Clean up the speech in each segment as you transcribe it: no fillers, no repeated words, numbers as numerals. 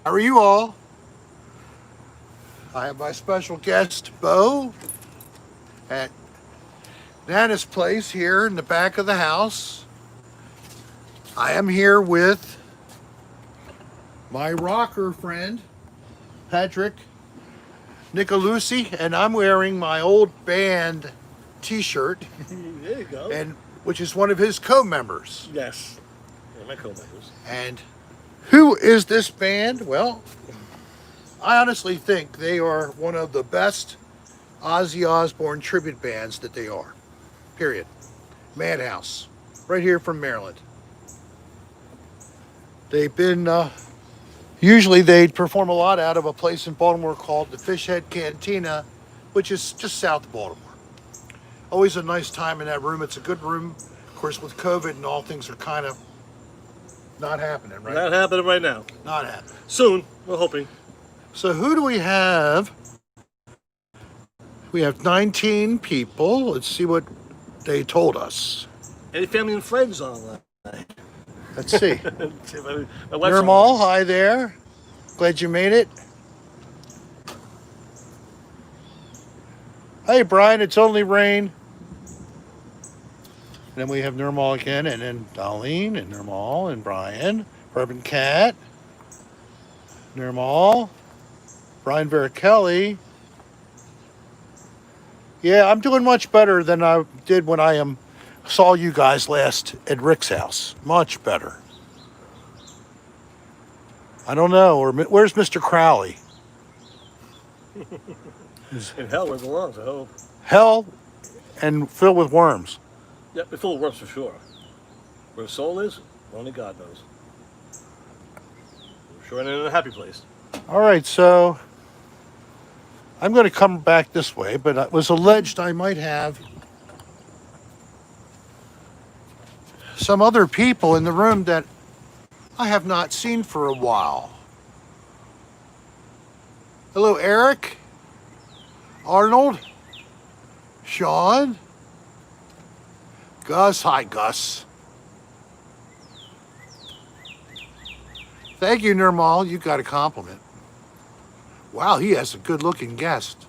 How are you all? I have my special guest, Bo, at Nana's place here in the back of the house. I am here with my rocker friend, Patrick Nicolucci, and I'm wearing my old band t-shirt, There you go. and which is one of his co-members. Yes. Yeah, my co-members. And who is this band? Well, I honestly think they are one of the best Ozzy Osbourne tribute bands that they are. Period. Madhouse, right here from Maryland. They've been, usually they'd perform a lot out of a place in Baltimore called the Fishhead Cantina, which is just south of Baltimore. Always a nice time in that room. It's a good room. Of course, with COVID and all, things are kind of not happening, right? Not happening right now. Not happening. Soon, we're hoping. So who do we have? We have 19 people. Let's see what they told us. Any family and friends online? Let's see. My wife's Nirmal, hi there. Glad you made it. Hey, Brian, it's only rain. And then we have Nirmal again, and then Dolline, and Nirmal, and Brian. Bourbon Cat. Nirmal. Brian Verkelly. Yeah, I'm doing much better than I did when I saw you guys last at Rick's house. Much better. I don't know. Or where's Mr. Crowley? in hell where it belongs, I hope. Hell and filled with worms. Yep, it's full of worms for sure. Where his soul is, only God knows. I'm sure it ain't in a happy place. All right, so I'm going to come back this way, but it was alleged I might have some other people in the room that I have not seen for a while. Hello, Eric, Arnold, Sean, Gus. Hi, Gus. Thank you, Nirmal. You got a compliment. Wow, he has a good-looking guest.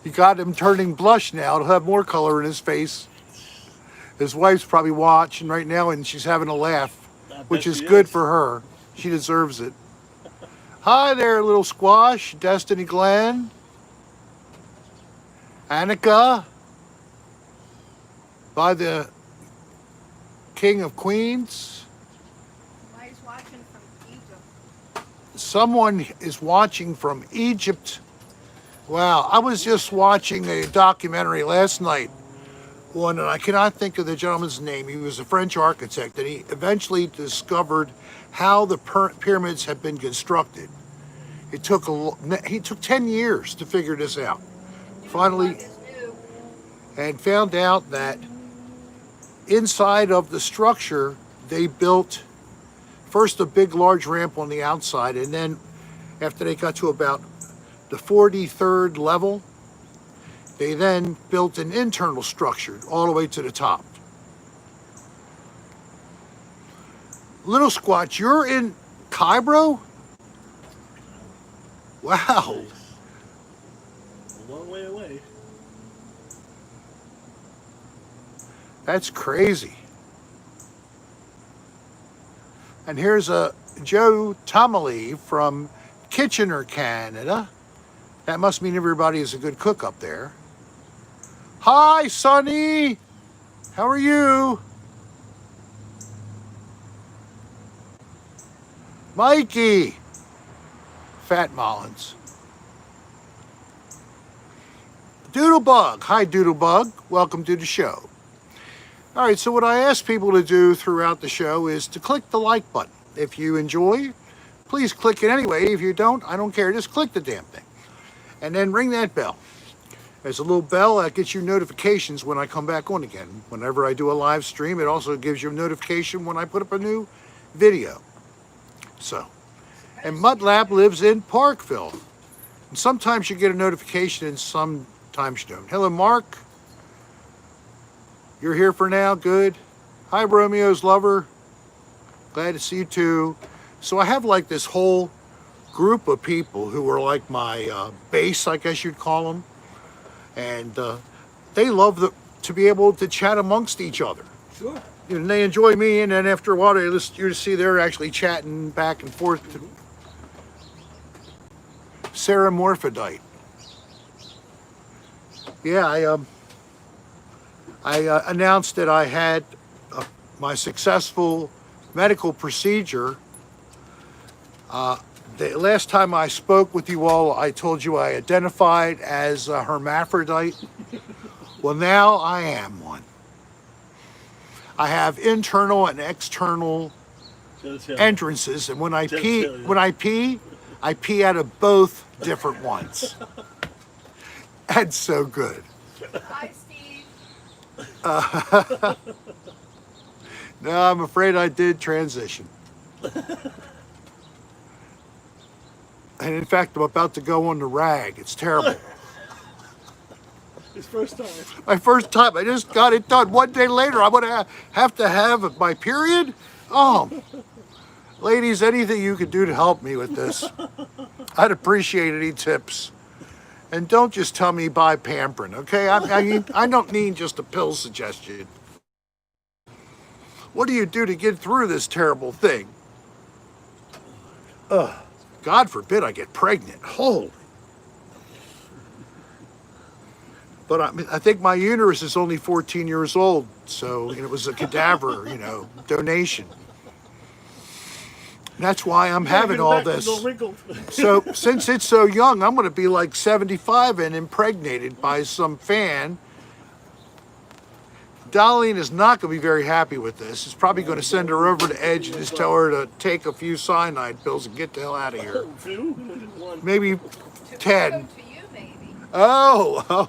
You got him turning blush now. He'll have more color in his face. His wife's probably watching right now, and she's having a laugh, which is good for her. She deserves it. Hi there, little squash. Destiny Glenn. Annika. By the King of Queens. Somebody's watching from Egypt. Someone is watching from Egypt. Wow, I was just watching a documentary last night. One, and I cannot think of the gentleman's name. He was a French architect, and he eventually discovered how the pyramids had been constructed. He took 10 years to figure this out. Finally, and found out that inside of the structure, they built first a big, large ramp on the outside, and then after they got to about the 43rd level, they then built an internal structure all the way to the top. Little Squatch, you're in Cairo? Wow. A long way away. That's crazy. And here's a Joe Tomley from Kitchener, Canada. That must mean everybody is a good cook up there. Hi, Sonny. How are you? Mikey. Fat Mullins. Doodlebug. Hi, Doodlebug. Welcome to the show. All right, so what I ask people to do throughout the show is to click the like button. If you enjoy, please click it anyway. If you don't, I don't care. Just click the damn thing. And then ring that bell. There's a little bell that gets you notifications when I come back on again. Whenever I do a live stream, it also gives you a notification when I put up a new video. So, and Mudlap lives in Parkville. And sometimes you get a notification and sometimes you don't. Hello, Mark. You're here for now, good. Hi, Romeo's lover. Glad to see you too. So I have like this whole group of people who are like my base, I guess you'd call them. And they love to be able to chat amongst each other. Sure. And they enjoy me, and then after a while, you see they're actually chatting back and forth. To Sarah Morphodite. Yeah, I announced that I had my successful medical procedure. The last time I spoke with you all, I told you I identified as a hermaphrodite. Well, now I am one. I have internal and external entrances, and when I pee, I pee out of both different ones. That's so good. Hi, Steve. No, I'm afraid I did transition. And in fact, I'm about to go on the rag. It's terrible. His first time. My first time. I just got it done. One day later, I'm going to have to have my period. Oh, ladies, anything you could do to help me with this, I'd appreciate any tips. And don't just tell me buy Pamprin, okay? I don't need just a pill suggestion. What do you do to get through this terrible thing? God forbid I get pregnant. Holy. But I think my uterus is only 14 years old, so it was a cadaver, donation. That's why I'm having all this. So since it's so young, I'm going to be like 75 and impregnated by some fan. Dolline is not going to be very happy with this. He's probably going to send her over to Edge and just tell her to take a few cyanide pills and get the hell out of here. Maybe 10. To you, maybe. Oh.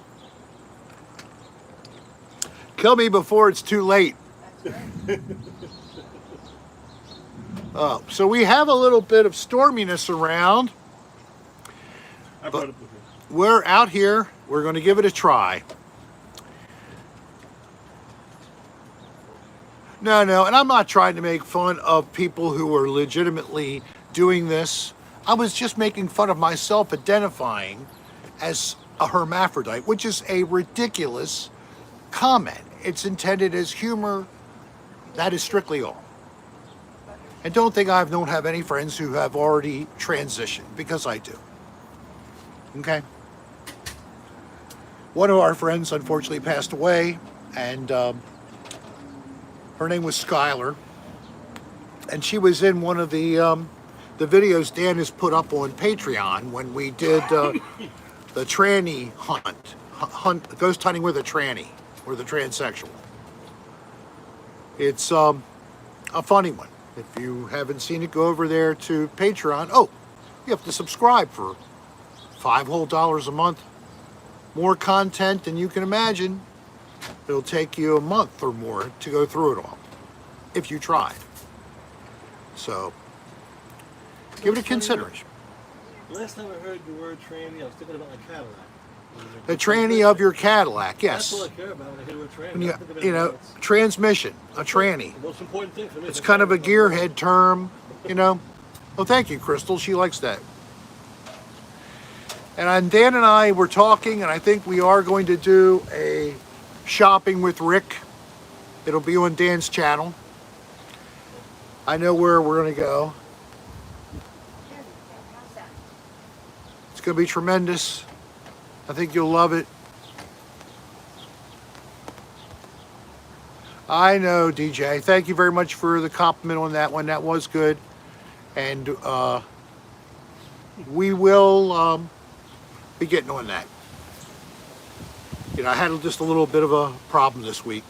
Kill me before it's too late. That's right. So we have a little bit of storminess around. But we're out here. We're going to give it a try. No, and I'm not trying to make fun of people who are legitimately doing this. I was just making fun of myself identifying as a hermaphrodite, which is a ridiculous comment. It's intended as humor. That is strictly all. And don't think I don't have any friends who have already transitioned, because I do. Okay? One of our friends unfortunately passed away, and her name was Skylar, and she was in one of the videos Dan has put up on Patreon when we did the tranny hunt, ghost hunting with a tranny, or the transsexual. It's a funny one. If you haven't seen it, go over there to Patreon. Oh, you have to subscribe for $5 whole a month. More content than you can imagine. It'll take you a month or more to go through it all, if you tried. So, give it a consideration. Last time I heard the word tranny, I was thinking about my Cadillac. The tranny of your Cadillac, yes. That's all I care about when I hear the word tranny. When I think of anything else. transmission, a tranny. The most important thing for me. It's kind of a gearhead term, Well, thank you, Crystal. She likes that. And Dan and I were talking, and I think we are going to do a shopping with Rick. It'll be on Dan's channel. I know where we're going to go. How's that? It's going to be tremendous. I think you'll love it. I know, DJ. Thank you very much for the compliment on that one. That was good. And we will be getting on that. I had just a little bit of a problem this week.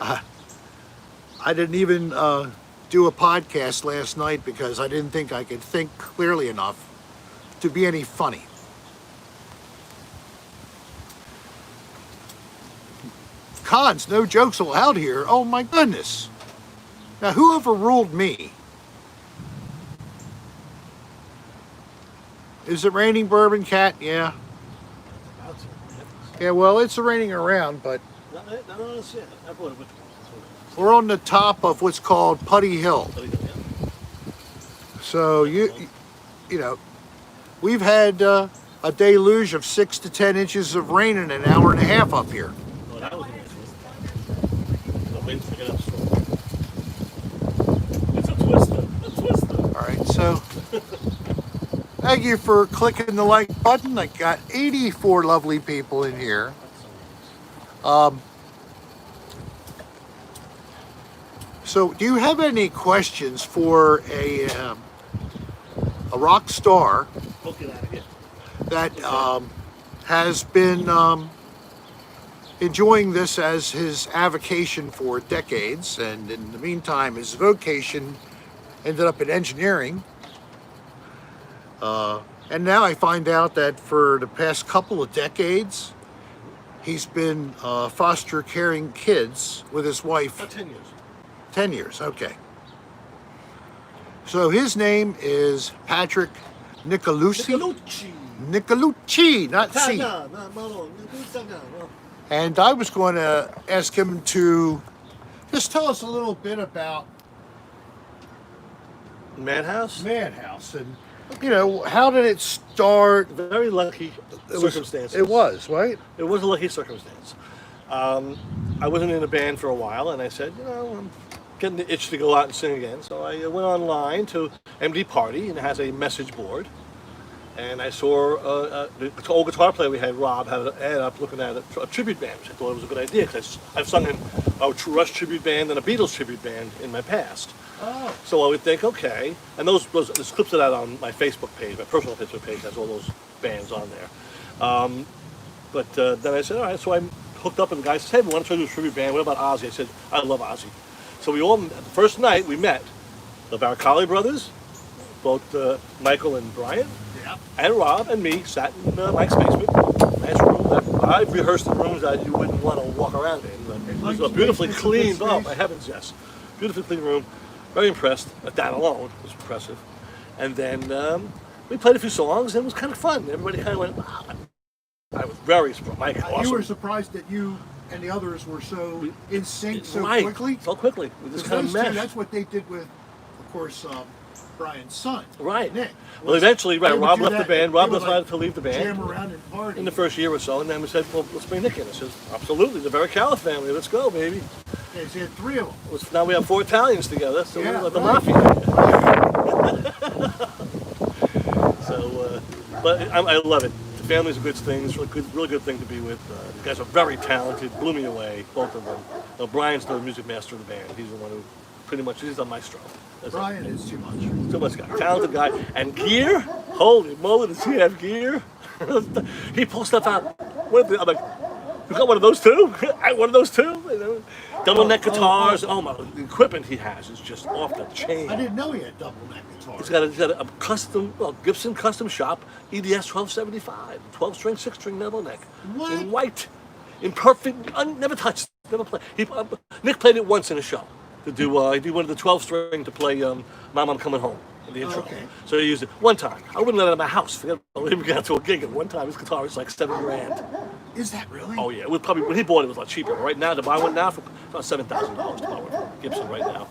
I didn't even do a podcast last night because I didn't think I could think clearly enough to be any funny. Cons, no jokes allowed here. Oh my goodness. Now who overruled me? Is it raining, Bourbon Cat? Yeah. Yeah, well, it's raining around, but we're on the top of what's called Putty Hill. So you know, we've had a deluge of 6 to 10 inches of rain in an hour and a half up here. Oh, that was a nice one. The wind's picking up strong. It's a twister. A twister. All right, so thank you for clicking the like button. I got 84 lovely people in here. So, do you have any questions for a rock star Don't get out of here. that has been enjoying this as his avocation for decades, and in the meantime, his vocation ended up in engineering. And now I find out that for the past couple of decades, he's been foster caring kids with his wife. About 10 years. 10 years, okay. So his name is Patrick Nicolucci. Nicolucci, not C. And I was going to ask him to just tell us a little bit about Madhouse? Madhouse and, you know, how did it start? Very lucky circumstances. It was, right? It was a lucky circumstance. I wasn't in a band for a while, and I said, you know, I'm getting the itch to go out and sing again. So I went online to MD Party, and it has a message board. And I saw the old guitar player we had, Rob, had an ad up looking at a tribute band, which I thought it was a good idea, because I've sung in a Rush tribute band and a Beatles tribute band in my past. Oh. So I would think, okay, and there's clips of that on my Facebook page, my personal Facebook page has all those bands on there. But then I said, all right, so I hooked up and the guy said, hey, we want to try to do a tribute band. What about Ozzy? I said, I love Ozzy. So we all, the first night we met, the Varcali brothers, both Michael and Brian, and Rob and me sat in Mike's basement. Nice room. I've rehearsed in rooms that you wouldn't want to walk around in. But it was a beautifully clean, oh my heavens, yes. Beautifully clean room. Very impressed. That alone was impressive. And then we played a few songs and it was kind of fun. Everybody kind of went, wow. I was very surprised. Mike, awesome. You were surprised that you and the others were so in sync so right. quickly? So quickly. We just kind of Those two, meshed. that's what they did with, of course, Brian's son, Right. Nick. Well, eventually, right, They would Rob do left the that, band. they Rob would, decided to leave the band Jam around and party. in the first year or so, and then we said, well, let's bring Nick in. I says, absolutely, the Varicala family, let's go, baby. Yeah, so you had 3 of them. Now we have 4 Italians together, so Yeah, we're like the right. mafia. So, but I love it. The family's a good thing. It's really good thing to be with. The guys are very talented, blew me away, both of them. Brian's the music master of the band. He's the one who pretty much, he's the maestro. That's Brian is too much. too much guy, talented guy, and gear. Holy moly, does he have gear? He pulls stuff out. I'm like, you got one of those too? I had one of those too. You know? Double neck guitars. Oh my, the equipment he has is just off the chain. I didn't know he had double neck guitar. He's got a custom, Gibson custom shop, EDS 1275, 12-string, 6-string double neck, What? in white, in perfect, never touched, never played. Nick played it once in a show. To do, he did one of the 12-string to play "Mom, I'm Coming Home" in the intro. Okay. So he used it one time. I wouldn't let it in my house. Forget about even got to a gig. And one time his guitar was like $7,000. Is that really? Oh yeah, it was probably when he bought it was a lot cheaper. Right now to buy one now for about $7,000 to buy one from Gibson right now.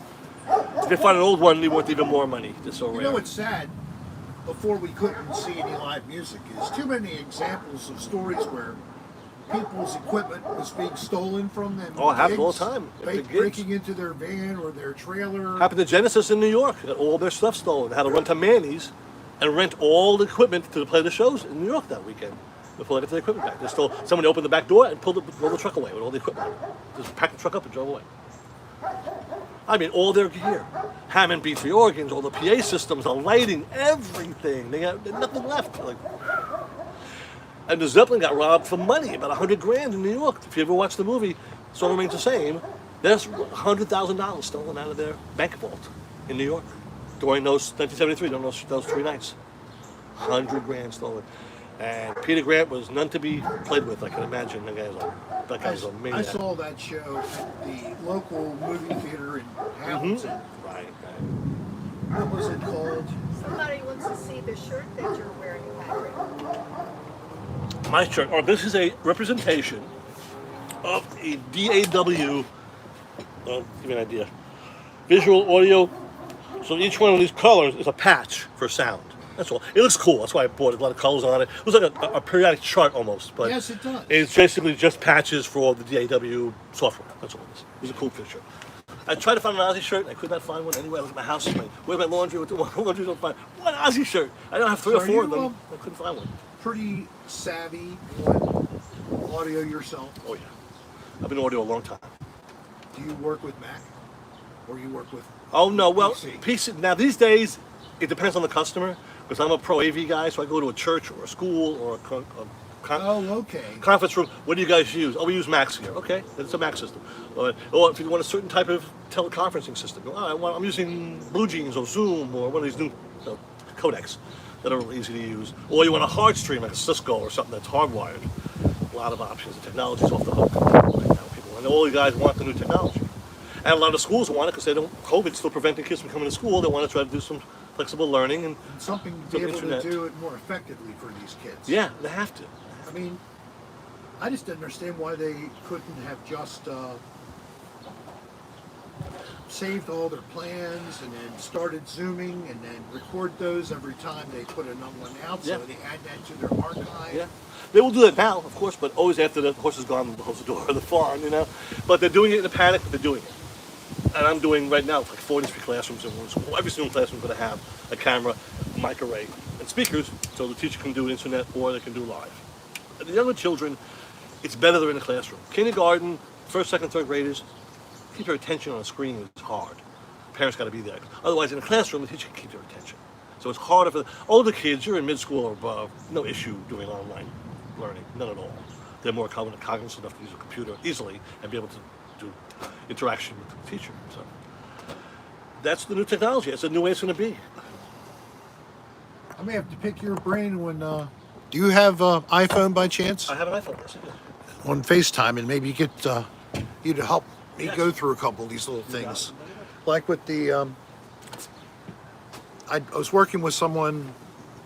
If they find an old one, they want even more money. Just so You rare. know what's sad? Before we couldn't see any live music is too many examples of stories where people's equipment was being stolen from them. Oh, it happens gigs, all the time at big gigs. breaking into their van or their trailer. Happened to Genesis in New York. Got all their stuff stolen. They had to run to Manny's and rent all the equipment to play the shows in New York that weekend before they got the equipment back. They stole. Somebody opened the back door and rolled the truck away with all the equipment. Just packed the truck up and drove away. I mean, all their gear, Hammond B3 organs, all the PA systems, the lighting, everything. They had nothing left. Like, and the Zeppelin got robbed for money, about $100,000 in New York. If you ever watch the movie, Song Remains the Same. There's $100,000 stolen out of their bank vault in New York during those 1973, during those 3 nights. $100,000 stolen. And Peter Grant was none to be played with. I can imagine. That guy's a maniac. I saw that show at the local movie theater in Hamilton. Right. What was it called? Somebody wants to see the shirt that you're wearing, Patrick. My shirt. Oh, this is a representation of a DAW. Give me an idea. Visual audio So each one of these colors is a patch for sound. That's all. It looks cool. That's why I bought it. A lot of colors on it. It looks like a periodic chart almost, but Yes, it does. it's basically just patches for the DAW software. That's all it is. It was a cool picture. I tried to find an Ozzy shirt, and I could not find one anywhere. I looked at my house, where's my laundry? What laundry don't find? One Ozzy shirt. I don't have three or So four of you, them. I couldn't find one. Pretty savvy on audio yourself. Oh yeah, I've been audio a long time. Do you work with Mac, or you work with? Oh no, well, PC. PC. Now these days, it depends on the customer. Because I'm a pro AV guy, so I go to a church or a school or Oh, okay. conference room. What do you guys use? Oh, we use Macs here. Okay, it's a Mac system. Or if you want a certain type of teleconferencing system, I'm using Blue Jeans or Zoom or one of these new codecs that are easy to use. Or you want a hard stream like a Cisco or something that's hardwired. A lot of options. The technology's off the hook right now, people. And all you guys want the new technology. And a lot of schools want it because they don't. COVID's still preventing kids from coming to school. They want to try to do some flexible learning and Something to be able internet. to do it more effectively for these kids. Yeah, they have to. I mean, I just didn't understand why they couldn't have just saved all their plans and then started zooming and then record those every time they put another one out, so Yeah. they add that to their archive. Yeah, they will do that now, of course, but always after the horse is gone, close the door of the farm, But they're doing it in a panic, but they're doing it. And I'm doing right now like 43 classrooms in one school. Every single classroom is going to have a camera, a mic array, and speakers, so the teacher can do internet or they can do live. And the younger children, it's better they're in the classroom. Kindergarten, first, second, third graders, keep their attention on a screen is hard. Parents got to be there. Otherwise, in the classroom, the teacher can keep their attention. So it's harder for the older kids. You're in mid-school or above, no issue doing online learning, none at all. They're more cognizant enough to use a computer easily and be able to do interaction with the teacher. So that's the new technology. It's a new way it's going to be. I may have to pick your brain when. Do you have iPhone by chance? I have an iPhone. Yes, I do. On FaceTime, and maybe get you to help me Yes. go through a couple of these little things. Like with the, I was working with someone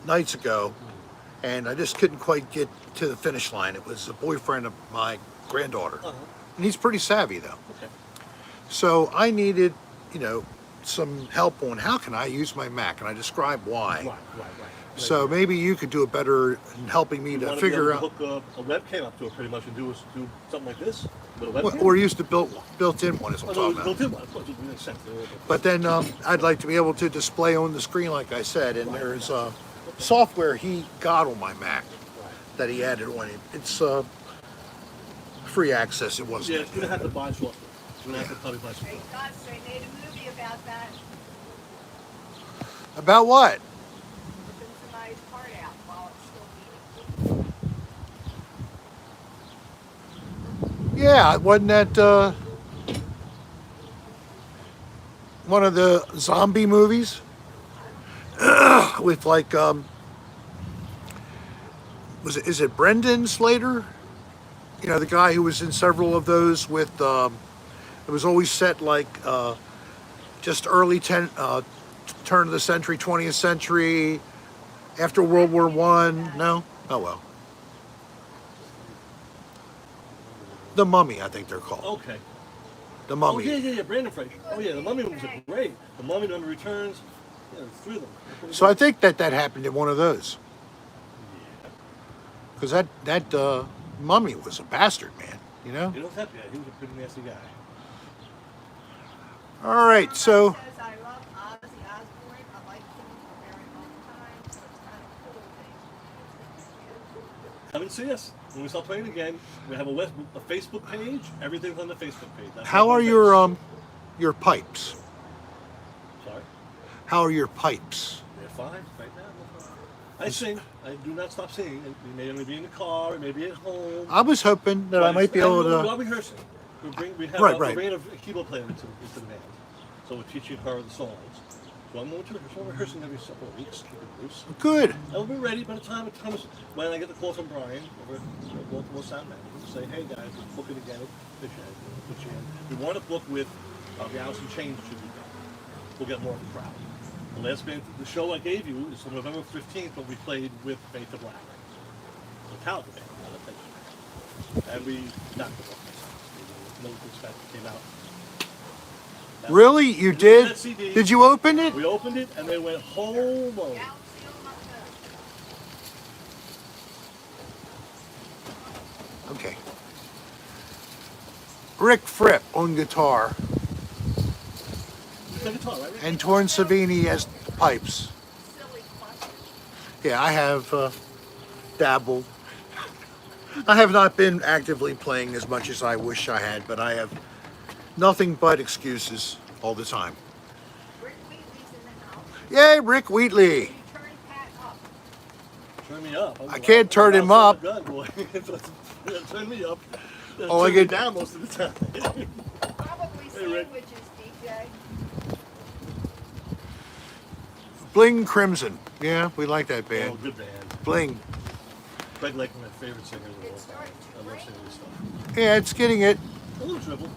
nights ago, and I just couldn't quite get to the finish line. It was a boyfriend of my granddaughter, and he's pretty savvy though. Okay. So I needed, some help on how can I use my Mac, and I described why. Right. So maybe you could do it better in helping me You to want figure to be out. able to hook a webcam up to it pretty much and do something like this with a webcam. Or use the built-in one, is what Oh, I'm no, talking about. built-in one. Of course, it makes sense. But then I'd like to be able to display on the screen, like I said, and there's software he got on my Mac that he added on it. It's free access. It Yeah, wasn't. you're gonna have to buy software. You're gonna have to probably buy software. Thank God they made a movie about that. About what? Ripping somebody's part out while it's still beating. Yeah, wasn't that one of the zombie movies with like is it Brendan Slater? The guy who was in several of those with it was always set like just early turn of the century, 20th century, after World War One. No? Oh well. The Mummy, I think they're called. Okay. The Oh Mummy. yeah. Brandon Fraser. Oh yeah, the Mummy movies are great. The Mummy, The Mummy Returns. Yeah, there's three of them. They're pretty So I good. think that happened in one of those. Because that Mummy was a bastard, man. You know what's happening? Yeah, he was a pretty nasty guy. All right, so Says I love Ozzy Osbourne. I like him for a very long time, so it's kind of cool that Come and see us when we start playing again. We have a Facebook page. Everything's on the Facebook page. That's how our are homepage. your pipes? Sorry. How are your pipes? They're fine right now. They're fine. I sing. I do not stop singing. We may only be in the car. It may be at home. I was hoping that I might be able We to. are rehearsing. We have Right, we're right. bringing a keyboard player into the band. So we're teaching her the songs. So I'm going to rehearse. We're rehearsing every several weeks. Keep it loose. Good. And we'll be ready by the time it comes. When I get the call from Brian over at Baltimore Sound Management, say, hey guys, we're booking again at Fish Head. Put you in. We want to book with the Allison Chains should be done. We'll get more of a crowd. The last band, the show I gave you is on November 15th, but we played with Fade to Black. The Metallica band, not a Fade to Black. And we knocked the book. Military Spec came out. Really? You That did? CD. Did you open it? We opened it and they went home alone. Galaxy on my phone. Okay. Rick Fripp on guitar You play guitar, right? and Torn Savini as pipes. Silly question. Yeah, I have dabbled. I have not been actively playing as much as I wish I had, but I have nothing but excuses all the time. Rick Wheatley's in the house. Yay, Rick Wheatley. Can you turn Pat up? Turn me up. I can't turn him up. Gun, boy. Turn me up. Oh, I Turn me get- down most of the time. Probably Hey, Rick. sandwiches, DJ. Bling Crimson. Yeah, we like that Oh, band. good band. Bling. Greg like my favorite singers of all It's time. starting to I love rain. singing this stuff. Yeah, it's getting it. A little dribble.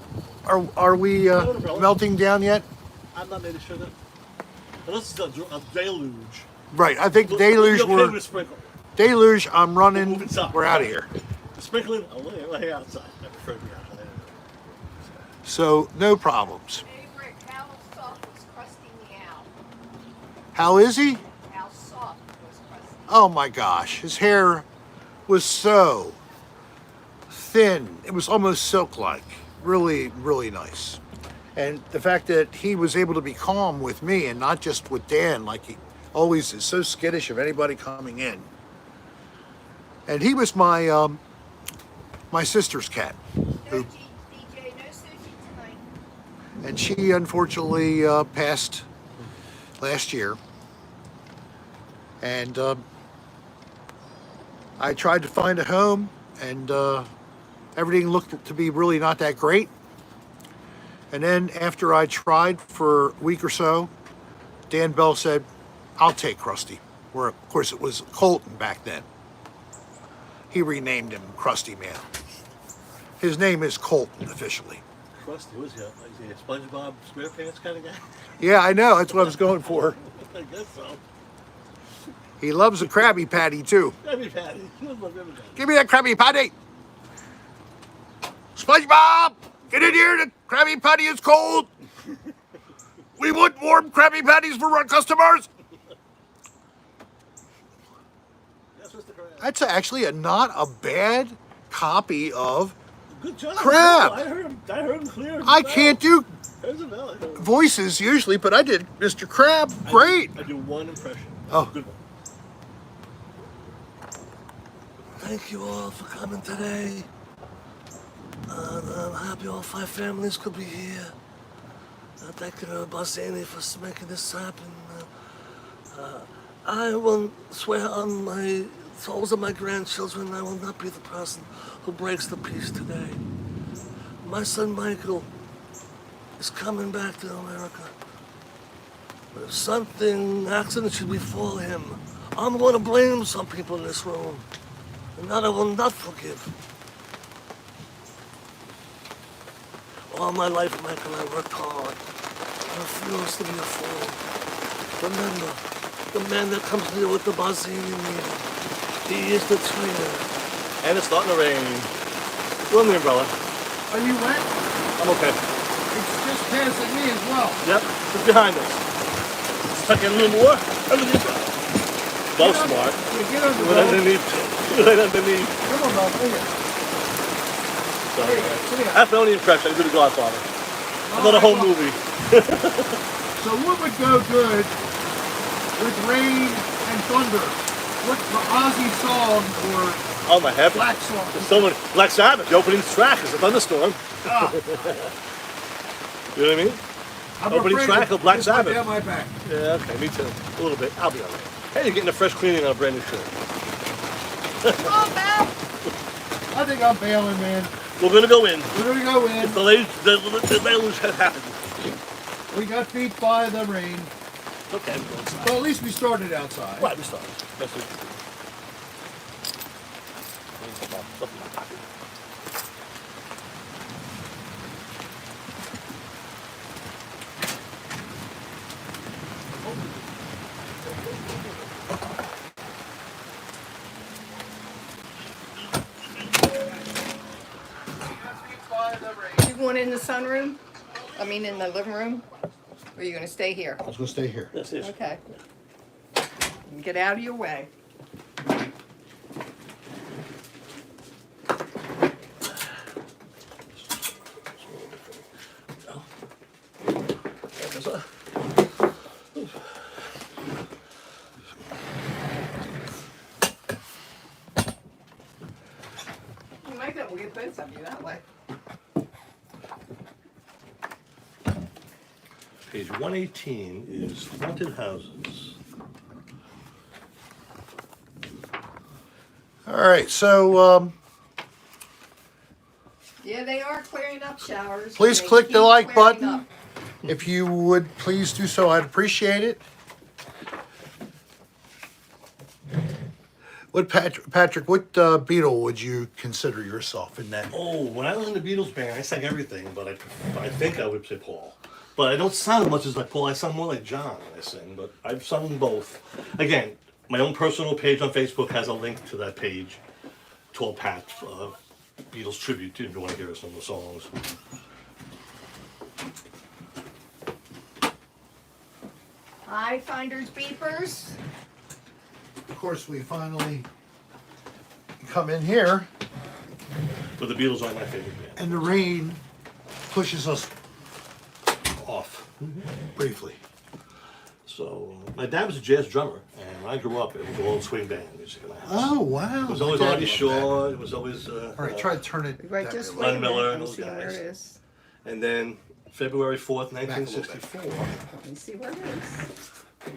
Are we melting down yet? I'm not made of sugar. Unless it's a deluge. Right. I think We'll Deluge. be okay We're with a sprinkle. Deluge. I'm running. Move inside. We're out of here. Sprinkling, I'll lay outside. I prefer to be outside. So no problems. Hey, Rick, how soft was Krusty Meow? How is he? How soft was Krusty? Oh my gosh, his hair was so thin. It was almost silk-like. Really, really nice. And the fact that he was able to be calm with me and not just with Dan, like he always is, so skittish of anybody coming in. And he was my my sister's cat, No, DJ, no sushi tonight. and she unfortunately passed last year. And I tried to find a home, and everything looked to be really not that great. And then after I tried for a week or so, Dan Bell said, "I'll take Krusty." Where of course it was Colton back then. He renamed him Krusty Man. His name is Colton officially. Krusty, was he a SpongeBob SquarePants kind of guy? Yeah, I know. That's what I was going for. I guess so. He loves a Krabby Patty too. Krabby Patty. He was my favorite guy. Give me that Krabby Patty. SpongeBob, get in here. The Krabby Patty is cold. We want warm Krabby Patties for our customers. That's Mr. Krabs. That's actually not a bad copy of. Good job. Crab. I heard him clear. I can't do There's a bell. voices usually, but I did Mr. Crab. Great. I do one impression. Oh. Good one. Thank you all for coming today. I'm happy all 5 families could be here. Thank you, Barzani, for making this happen. I will swear on my souls of my grandchildren, I will not be the person who breaks the peace today. My son Michael is coming back to America. But if something, accident should befall him, I'm going to blame some people in this room. And that I will not forgive. All my life, Michael, I worked hard. I refuse to be a fool. Remember, the man that comes here with the Barzini meeting, he is the traitor. And it's starting to rain. Go in the umbrella. Are you wet? I'm okay. It's just passing me as well. Yep, it's behind us. Tuck in a little more. Under the umbrella. So smart. Get on the Right underneath. Right underneath. Come on, Bob. Bring it. So, Sit down. that's the only impression. I do the Godfather. I thought a whole movie. So what would go good with rain and thunder? What's the Ozzy song or Oh my heavens. Black song? There's so many. Black Sabbath, the opening track is a thunderstorm. Ah, You know what I mean? I'm Opening afraid track to of Black just go Sabbath. down my back. Yeah, okay, me too. A little bit. I'll be all right. Hey, you're getting a fresh cleaning on a brand new shirt. Come on, Belle. I think I'm bailing, man. We're gonna go in. We're gonna go in. The deluge has happened. We got beat by the rain. Okay, we're inside. Well, at least we started outside. Right, we started. That's what we do. Stuff in my pocket. You going in the sunroom? I mean, in the living room? Or are you gonna stay here? I was going to stay here. Yes, yes. Okay. Get out of your way. You might be able to get both of you that way. Page 118 is haunted houses. All right, so Yeah, they are clearing up showers. please They click the keep like clearing button. up. If you would please do so, I'd appreciate it. What Patrick? What Beatle would you consider yourself in that? Oh, when I was in the Beatles band, I sang everything, but I think I would say Paul. But I don't sound as much as like Paul. I sound more like John when I sing, but I've sung both. Again, my own personal page on Facebook has a link to that page, to all Pat Beatles tribute, if you want to hear some of the songs. Hi, finders beepers. Of course, we finally come in here, But the Beatles are my favorite band. and the rain pushes us Off. briefly. So, my dad was a jazz drummer, and when I grew up, it was all swing band music in my house. Oh wow! It was always My dad Artie loved Shaw, it was always that. All right, try to turn it. Right, that just way. wait a Glenn minute. Miller Let and me those see where it guys. is. And then February 4th, a little bit. 1964, Let me see where it is.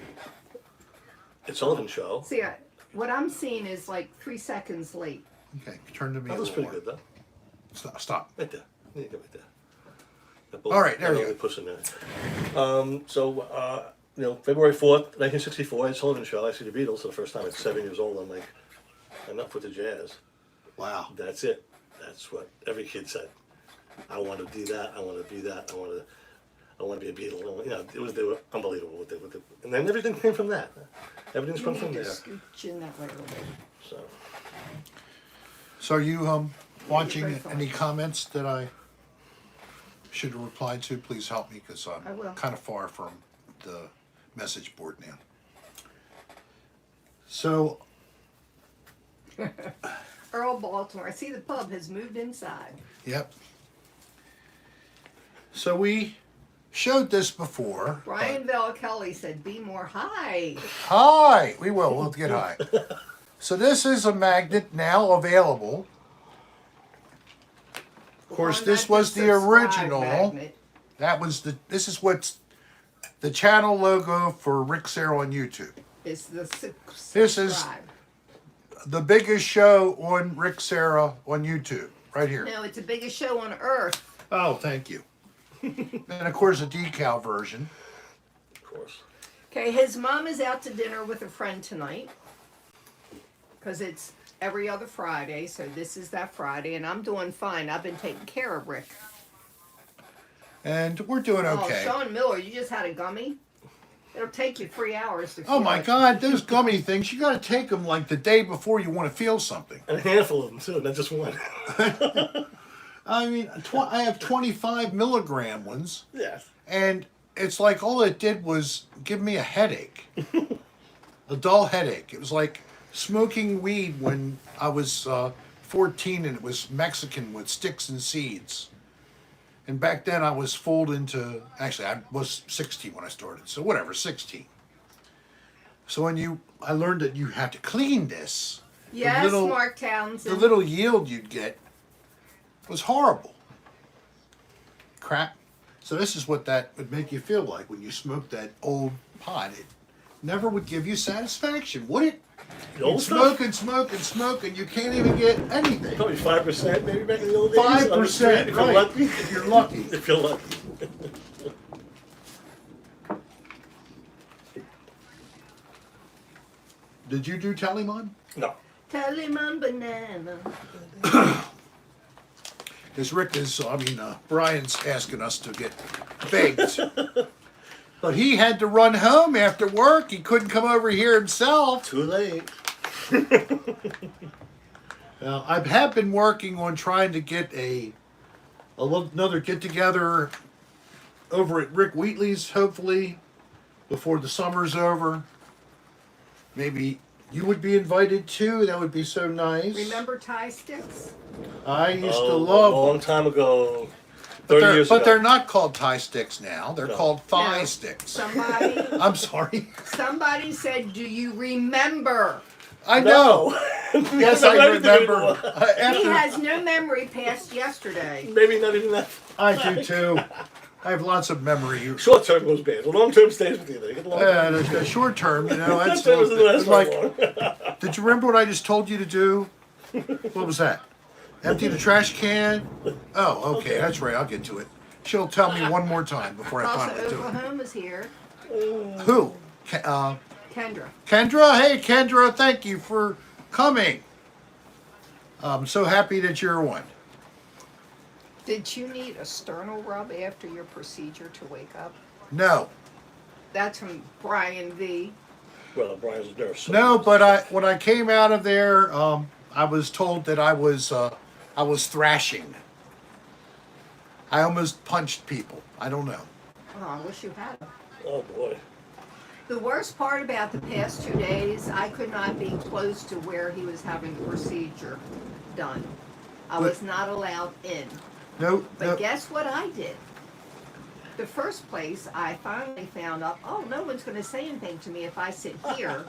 it's Sullivan Show. See, what I'm seeing is like 3 seconds late. Okay, turn to me. That a was little pretty more. good, though. Stop. Stop. Right there. There you go, right there. All right, there you go. Pushing there. February 4th, 1964, at Sullivan Show, I see the Beatles for the first time at 7 years old. I'm like, enough with the jazz. Wow. That's it. That's what every kid said. I want to do that. I want to be that. I want to be a Beatle. They were unbelievable. And then everything came from that. Everything's You come need from to there. scooch in that way a little bit. So, So are you watching Very fun. any comments that I should reply to? Please help me because I will. I'm kind of far from the message board now. So Earl Baltimore. I see the pub has moved inside. yep. So we showed this before. Brian Bell Kelly said, "Be more high." Hi, we will. We'll get high. So this is a magnet now available. Of course, this was the original. That was this is what's the channel logo for Rick Serra on YouTube. Is the This is- subscribe. The biggest show on Rick Serra on YouTube, right here. No, it's the biggest show on earth. Oh, thank you. And of course, a decal version. of course. Okay, his mom is out to dinner with a friend tonight because it's every other Friday, so this is that Friday, and I'm doing fine. I've been taking care of Rick. And we're doing okay. Oh, Sean Miller, you just had a gummy? It'll take you 3 hours to Oh my finish. God, those gummy things, you got to take them like the day before you want to feel something. And a handful of them, too, not just one. I mean, I have 25 milligram ones, Yes. and it's like all it did was give me a headache. A dull headache. It was like smoking weed when I was 14 and it was Mexican with sticks and seeds. And back then I was fooled into, actually I was 16 when I started, so whatever, 16. So I learned that you have to clean this. Yes, Mark The Townsend. little yield you'd get was horrible. Crap. So this is what that would make you feel like when you smoked that old pot. It never would give you satisfaction, would it? The old You'd stuff? smoke and smoke and smoke and you can't even get anything. Probably 5% maybe back in the old days. 5%, If right. you're lucky. If you're lucky. If you're lucky. Did you do Telemon? No. Telemon banana. Because Brian's asking us to get baked. But he had to run home after work. He couldn't come over here himself. Too late. I have been working on trying to get another get together over at Rick Wheatley's, hopefully, before the summer's over. Maybe you would be invited too. That would be so nice. Remember tie sticks? I used to Oh, love a long them. time ago. But 30 they're, years but ago. they're not called tie sticks now. They're No. called thigh No. sticks. Somebody, I'm sorry. somebody said, "Do you remember?" I know. No. Yes, Not I everything remember. anymore. He After, has no memory past yesterday. Maybe not even that. I do too. I have lots of memory. Short term goes bad. The long term stays with you. They get the long term. The short term, that's Short term doesn't last like. very long. Did you remember what I just told you to do? What was that? Empty the trash can? Oh, okay, that's right. I'll get to it. She'll tell me one more time before I Also, finally do it. Oklahoma's here. Who? Kendra. Kendra? Hey, Kendra, thank you for coming. I'm so happy that you're one. Did you need a sternal rub after your procedure to wake up? No. That's from Brian V. Well, Brian's a nurse. So No, but when I came out of there, I was told that I was thrashing. I almost punched people. I don't know. Oh, I wish you had. Oh boy. The worst part about the past 2 days, I could not be close to where he was having the procedure done. I was not allowed in. No, But no. guess what I did? The first place I finally found out, oh, no one's going to say anything to me if I sit here,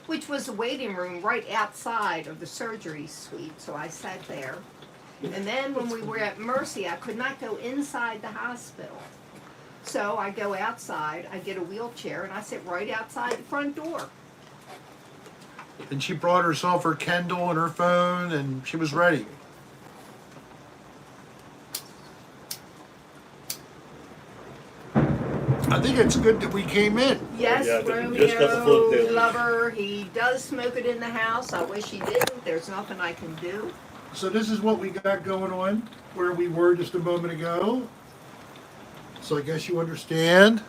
which was the waiting room right outside of the surgery suite. So I sat there. And then when we were at Mercy, I could not go inside the hospital. So I go outside, I get a wheelchair, and I sit right outside the front door. And she brought herself her Kindle and her phone, and she was ready. I think it's good that we came in. Yes, Yeah, I think you just got the Romeo, foot there. lover, he does smoke it in the house. I wish he didn't. There's nothing I can do. So this is what we got going on, where we were just a moment ago. So I guess you understand.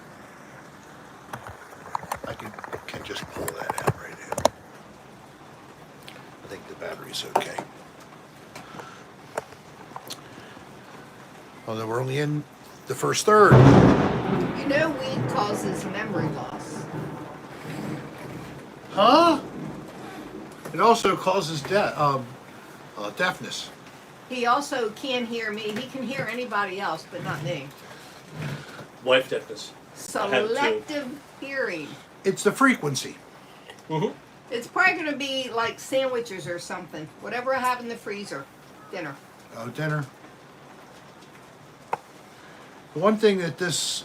I can just pull that out right now. I think the battery's okay. Although we're only in the first third. You know weed causes memory loss. Huh? It also causes deafness. He also can't hear me. He can hear anybody else, but not me. Wife deafness. I have two. Selective hearing. It's the frequency. Mm-hmm. It's probably going to be like sandwiches or something. Whatever I have in the freezer. Dinner. Oh, dinner. The one thing that this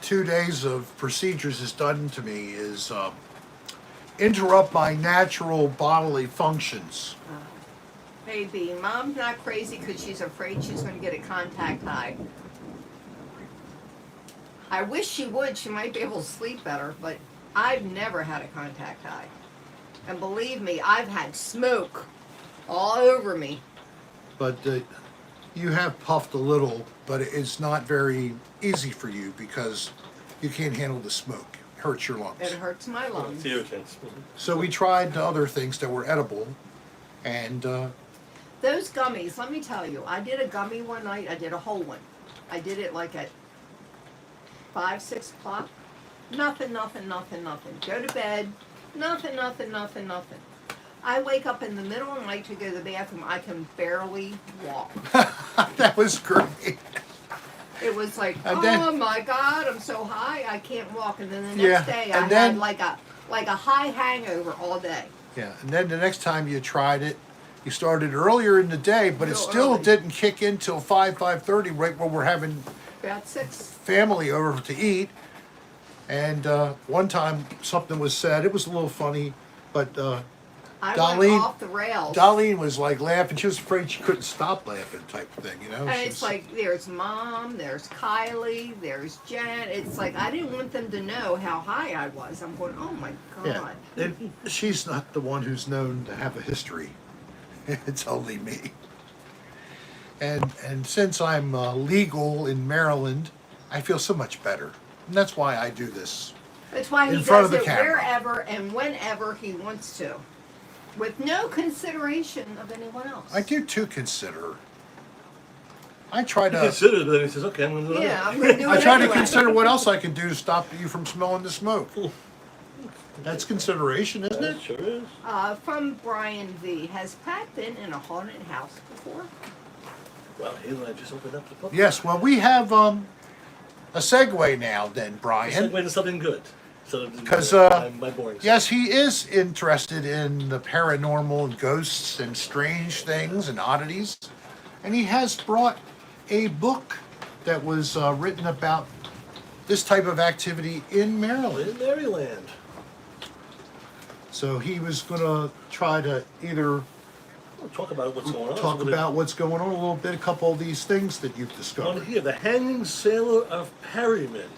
2 days of procedures has done to me is interrupt my natural bodily functions. Maybe. Mom's not crazy because she's afraid she's going to get a contact high. I wish she would. She might be able to sleep better, but I've never had a contact high. And believe me, I've had smoke all over me. But you have puffed a little, but it's not very easy for you because you can't handle the smoke. It hurts your lungs. It hurts my lungs. It's irritants. So we tried other things that were edible, and Those gummies, let me tell you, I did a gummy one night. I did a whole one. I did it like at 5, 6 o'clock. Nothing. Go to bed. Nothing. I wake up in the middle of the night to go to the bathroom. I can barely walk. that was great. It was like, And oh then- my God, I'm so high, I can't walk. And then the Yeah, next day, I and then- had like a high hangover all day. Yeah, and then the next time you tried it, you started earlier in the day, but it Real still early. didn't kick in till 5:30, right when we're having About 6. family over to eat. And one time something was said. It was a little funny, but I Dolline- went off the rails. Dolline was like laughing. She was afraid she couldn't stop laughing, type of thing, you know. And She it's was- like, there's Mom, there's Kylie, there's Jen. It's like, I didn't want them to know how high I was. I'm going, oh my God. yeah. And she's not the one who's known to have a history. It's only me. And since I'm legal in Maryland, I feel so much better. And that's why I do this. That's why he In front of does the it camera. wherever and whenever he wants to, with no consideration of anyone else. I do too consider. I try He to considers, but then he says, "Okay, I'm going to do it." Yeah, I'm anyway." gonna do it I try to anyway. consider what else I can do to stop you from smelling the smoke. That's consideration, isn't it? It sure is. From Brian V. Has Pat been in a haunted house before? Well, he and I just opened up the book. Yes. Well, we have a segue now, then, It's Brian. like something good. So 'Cause, my boring. Yes, he is interested in the paranormal and ghosts and strange things and oddities, and he has brought a book that was written about this type of activity in Maryland. In Maryland. So he was going to try to either We'll talk about what's going on. talk about what's going on a little bit, a couple of these things that you've on discovered. here, the Hanging Sailor of Perryman.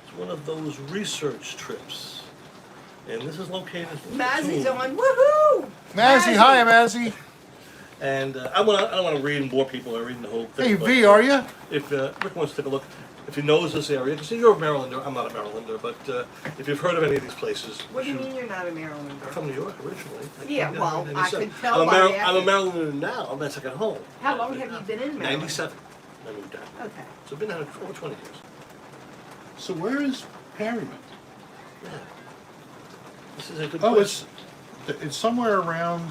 It's one of those research trips, and this is located. in Mazzy's Platoon. on. Woohoo! Mazzy, hi, Mazzy. And I don't want to read and bore people by reading the whole thing. Hey, but V, are you? If Rick wants to take a look, if he knows this area, because you're a Marylander, I'm not a Marylander, but if you've heard of any of these places, What do you shoot. mean you're not a Marylander? From New York originally. Yeah, well, I 97. could tell by that. I'm a Marylander now. I'm back at home. How long have you been in Maryland? 97. I moved down. Okay. So I've been down over 20 years. So where is Perryman? Yeah. This is a good Oh, place. it's somewhere around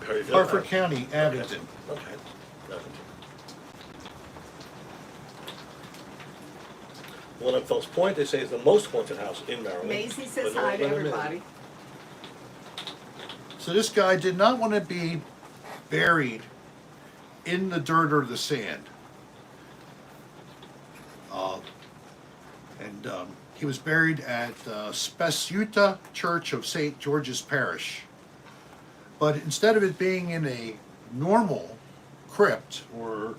Perryville. Harford County, Abington. Okay. Abington. One on Fells Point, they say, is the most haunted house in Maryland. Maisie says But no hi to one in. everybody. So this guy did not want to be buried in the dirt or the sand. He was buried at Spessuta Church of St. George's Parish. But instead of it being in a normal crypt or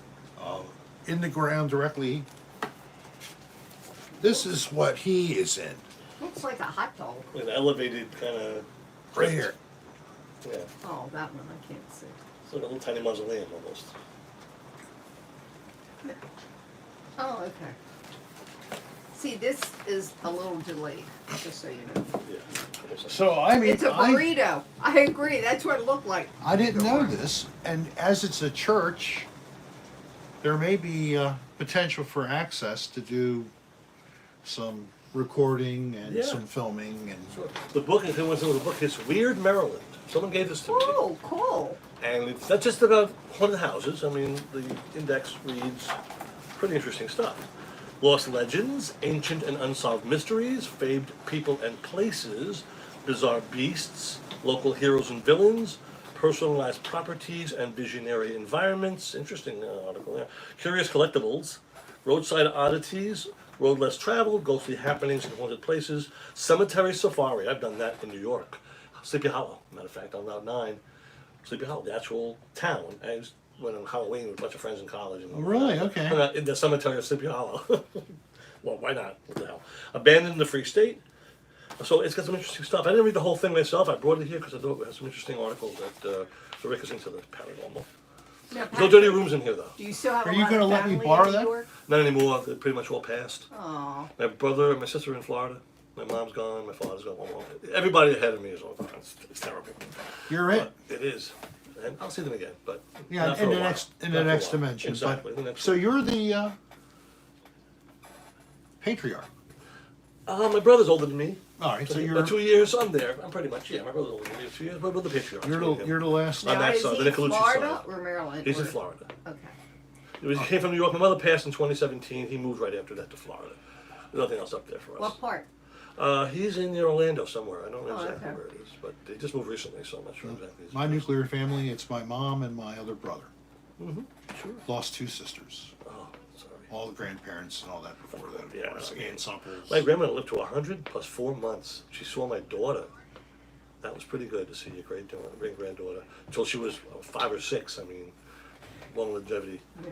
in the ground directly, this is what he is in. Looks like a hot dog. An elevated kind of. Right here. Yeah. Oh, that one I can't see. It's like a little tiny mausoleum almost. Oh, okay. See, this is a little delayed, just so you know. Yeah. So I mean, It's a burrito. I agree. That's what it looked like. I didn't know this, and as it's a church, there may be potential for access to do some recording and Yeah. some filming and. So the book, if anyone knows the book, it's Weird Maryland. Someone gave this to me. Oh, cool. And it's not just about haunted houses. I mean, the index reads pretty interesting stuff. Lost legends, ancient and unsolved mysteries, famed people and places, bizarre beasts, local heroes and villains, personalized properties and visionary environments. Interesting article there. Curious collectibles, roadside oddities, road less traveled, ghostly happenings in haunted places, cemetery safari. I've done that in New York. Sleepy Hollow, matter of fact, on Route 9. Sleepy Hollow, the actual town. I went on Halloween with a bunch of friends in college. And Oh, really? Okay. hung out in the cemetery of Sleepy Hollow. Well, why not? What the hell? Abandoned in the Free State. So it's got some interesting stuff. I didn't read the whole thing myself. I brought it here because I thought it had some interesting articles that Rick is into the paranormal. Now, There's no dirty rooms in here, though. do you still have Are a you lot gonna of let me family borrow in that? New York? Not anymore. They're pretty much all passed. Oh, My brother and my sister are in Florida. My mom's gone. My father's gone. Everybody ahead of me is all gone. It's terrible. You're it. But it is. And I'll see them again, but Yeah, not for in a the while. next Not for a next while. dimension. Exactly. But, the next so one. you're the patriarch. My brother's older than me. All right. So By you're 2 years, I'm there. I'm pretty much, yeah, my brother's older than me. 2 years, but we're the patriarchs. you're the last. On now that is side, he the in Nicolucci Florida side. or Maryland? He's in Or- Florida. Okay. He came from New York. My mother passed in 2017. He moved right after that to Florida. There's nothing else up there for us. What part? He's in Orlando somewhere. I don't know Oh, exactly okay. where it is, but they just moved recently, so I'm not sure exactly. My nuclear family. It's my mom and my other brother. Sure. Lost 2 sisters. Oh, sorry. All the grandparents and all that before that. Of Yeah, course, I mean, aunts, uncles. My grandmother lived to 100 plus 4 months. She saw my daughter. That was pretty good to see your great granddaughter until she was 5 or 6. I mean, long longevity Yeah.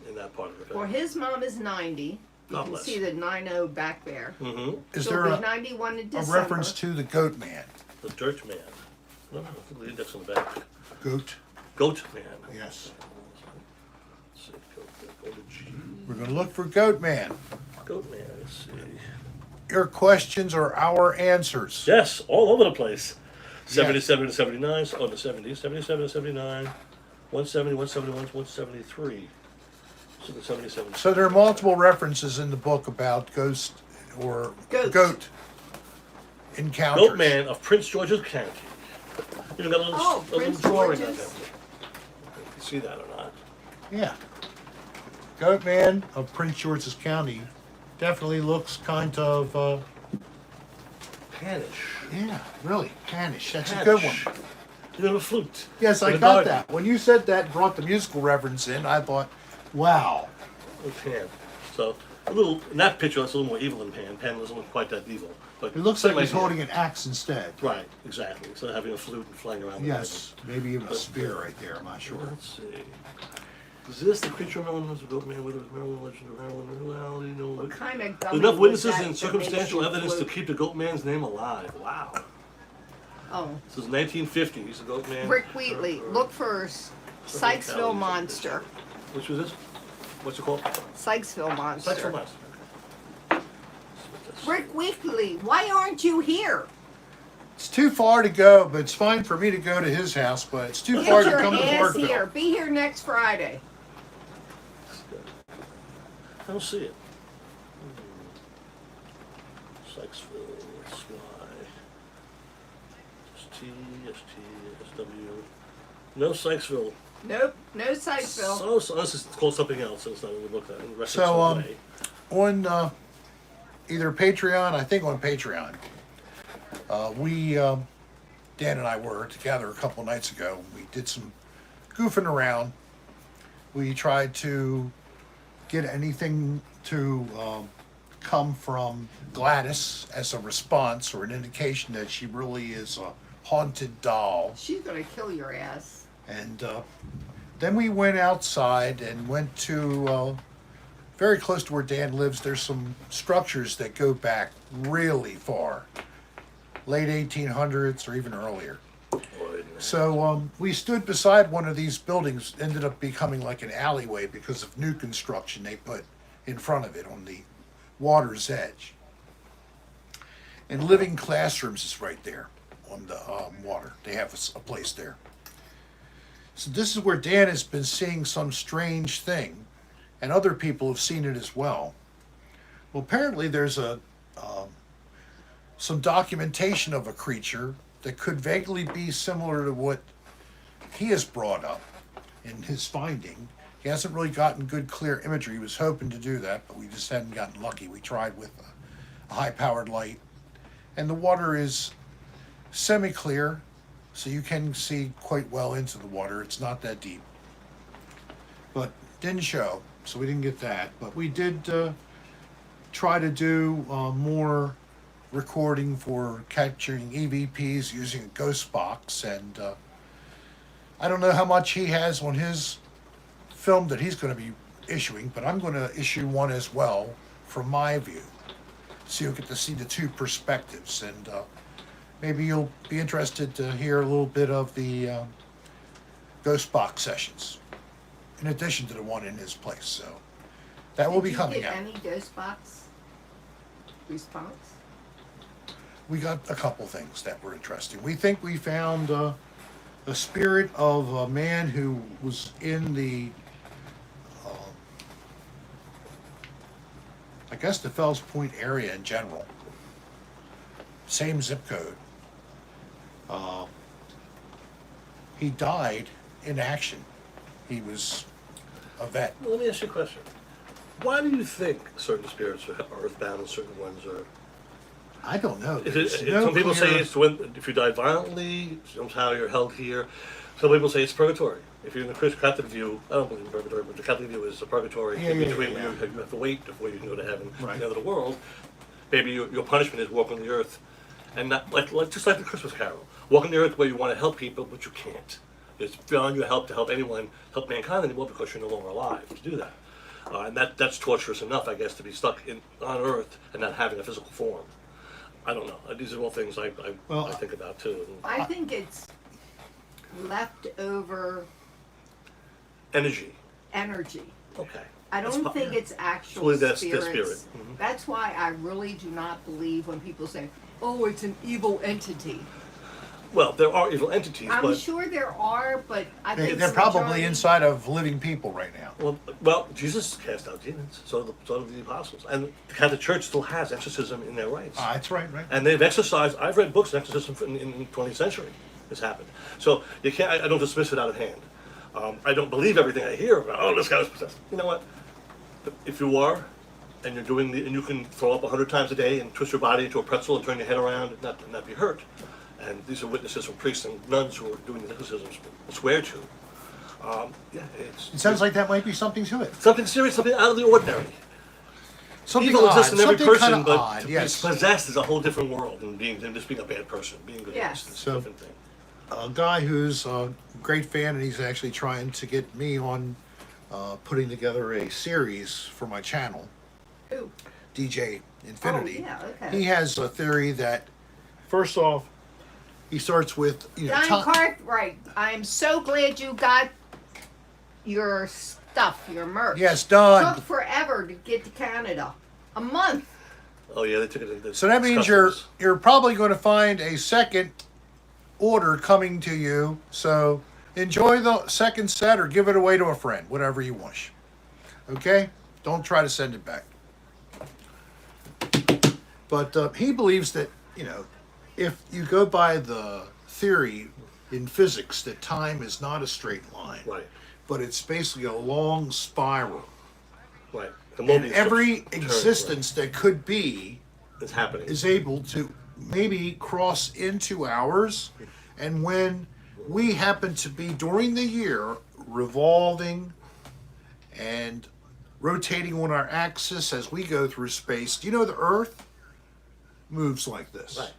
in that part of the Well, family. his mom is 90. You God can bless. see the 90 back there. Mm-hmm. Is She'll there be a 91 in a December. reference to the goat man? The Dirt Man. No, the index on the back. Goat. Goat Man. Yes. Let's see. Go to G. We're going to look for goat man. Goat Man. Let's see. Your questions are our answers. Yes, all over the place. 77 to 79. Oh, the 70s. 77 to 79. 170, 171, 173. So the 77. So there are multiple references in the book about ghost or Goat. goat encounters. Goatman of Prince George's County. Even got a little Prince drawing on George's. that. If you see that or not. Yeah. Goatman of Prince George's County definitely looks kind of, Panish. yeah, really, panish. That's a good one. You have a flute. Yes, I in the got garden. that. When you said that and brought the musical reference in, I thought, wow. With Pan. So a little in that picture that's a little more evil than Pan. Pan doesn't look quite that evil. But It looks same like he's idea. holding an axe instead. Right, exactly. Instead of having a flute and flying around. Yes, maybe even a spear right there, I'm not sure. Let's see. Is this the creature of Maryland was a goat man with a Maryland legend of Maryland? Well, you know. What kind of There's gummy enough was witnesses that and that circumstantial makes you evidence to float? keep the goat man's name alive. Wow. Oh, This is 1950. The goat man. Rick Wheatley. Look for Sykesville Monster. Which was this? What's it called? Sykesville Monster. Sexual Monster. Rick Wheatley, why aren't you here? It's too far to go, but it's fine for me to go to his house, but it's too far Get to your come to ass here. Yorkville. Be here next Friday. I don't see it. Sykesville, Sly. ST, SW. No Sykesville. Nope, no Sykesville. So this is called something else, so it's not really looked at. In reference So, to way. On either Patreon, I think on Patreon, Dan and I were together a couple nights ago. We did some goofing around. We tried to get anything to come from Gladys as a response or an indication that she really is a haunted doll. She's gonna kill your ass. And then we went outside and went to very close to where Dan lives. There's some structures that go back really far, late 1800s or even earlier. So we stood beside one of these buildings, ended up becoming like an alleyway because of new construction they put in front of it on the water's edge. And Living Classrooms is right there on the water. They have a place there. So this is where Dan has been seeing some strange thing, and other people have seen it as well. Well, apparently there's some documentation of a creature that could vaguely be similar to what he has brought up in his finding. He hasn't really gotten good, clear imagery. He was hoping to do that, but we just hadn't gotten lucky. We tried with a high-powered light, and the water is semi-clear, so you can see quite well into the water. It's not that deep, but didn't show, so we didn't get that. But we did try to do more recording for capturing EVPs using a ghost box, and I don't know how much he has on his film that he's going to be issuing, but I'm going to issue one as well from my view, so you'll get to see the two perspectives, and maybe you'll be interested to hear a little bit of the ghost box sessions in addition to the one in his place. So that will be coming out. Did you get any ghost box response? We got a couple things that were interesting. We think we found a spirit of a man who was in the, I guess the Fells Point area in general. Same zip code. He died in action. He was a vet. Well, let me ask you a question. Why do you think certain spirits are earthbound and certain ones are? I don't know. Is There's it, no some people say clear- it's when if you die violently, somehow you're held here. Some people say it's purgatory. If you're in the Christian Catholic view, I don't believe in purgatory, but the Catholic view is a purgatory Yeah, in yeah, between yeah. where you have to wait before you can go to heaven, Right. the end of the world. Maybe your punishment is walking the earth, and not like just like the Christmas Carol, walking the earth where you want to help people, but you can't. It's beyond your help to help anyone, help mankind anymore because you're no longer alive to do that. And that's torturous enough, I guess, to be stuck on Earth and not having a physical form. I don't know. These are all things I think about too. I think it's leftover Energy. energy. Okay. I That's don't fine. think it's actual Well, that's the spirits. spirit. Mhm. That's why I really do not believe when people say, "Oh, it's an evil entity." Well, there are evil entities, I'm but sure there are, but I think They're the probably majority- inside of living people right now. well, Jesus cast out demons. So did the apostles, and the Catholic Church still has exorcism in their rites. Ah, that's right. And they've exercised. I've read books on exorcism in the 20th century. This happened. So you can't. I don't dismiss it out of hand. I don't believe everything I hear about. Oh, this guy was possessed. You know what? If you are, and you're doing and you can throw up 100 times a day and twist your body into a pretzel and turn your head around and not be hurt. And these are witnesses from priests and nuns who are doing the exorcisms. Swear to. Yeah, It sounds like that might be something to it. something serious, something out of the ordinary. Something Evil odd. exists in every Something person, kind of but odd. to Yes. be possessed is a whole different world than just being a bad person. Being good Yes. is a So- different thing. A guy who's a great fan, and he's actually trying to get me on putting together a series for my channel, Who? DJ Infinity. Oh, yeah, okay. He has a theory that, first off, he starts with Don Cartwright, I'm so glad you got your stuff, your merch. Yes, Don. Took forever to get to Canada. A month. Oh yeah, they took it. Into So that means customs. you're probably going to find a second order coming to you. So enjoy the second set or give it away to a friend, whatever you wish. Okay? Don't try to send it back. But he believes that, if you go by the theory in physics that time is not a straight line, Right, but it's basically a long spiral. right. The And moment every turns, existence that could be right, is happening. is able to maybe cross into ours, and when we happen to be during the year revolving and rotating on our axis as we go through space, do you know the Earth moves like this? Right.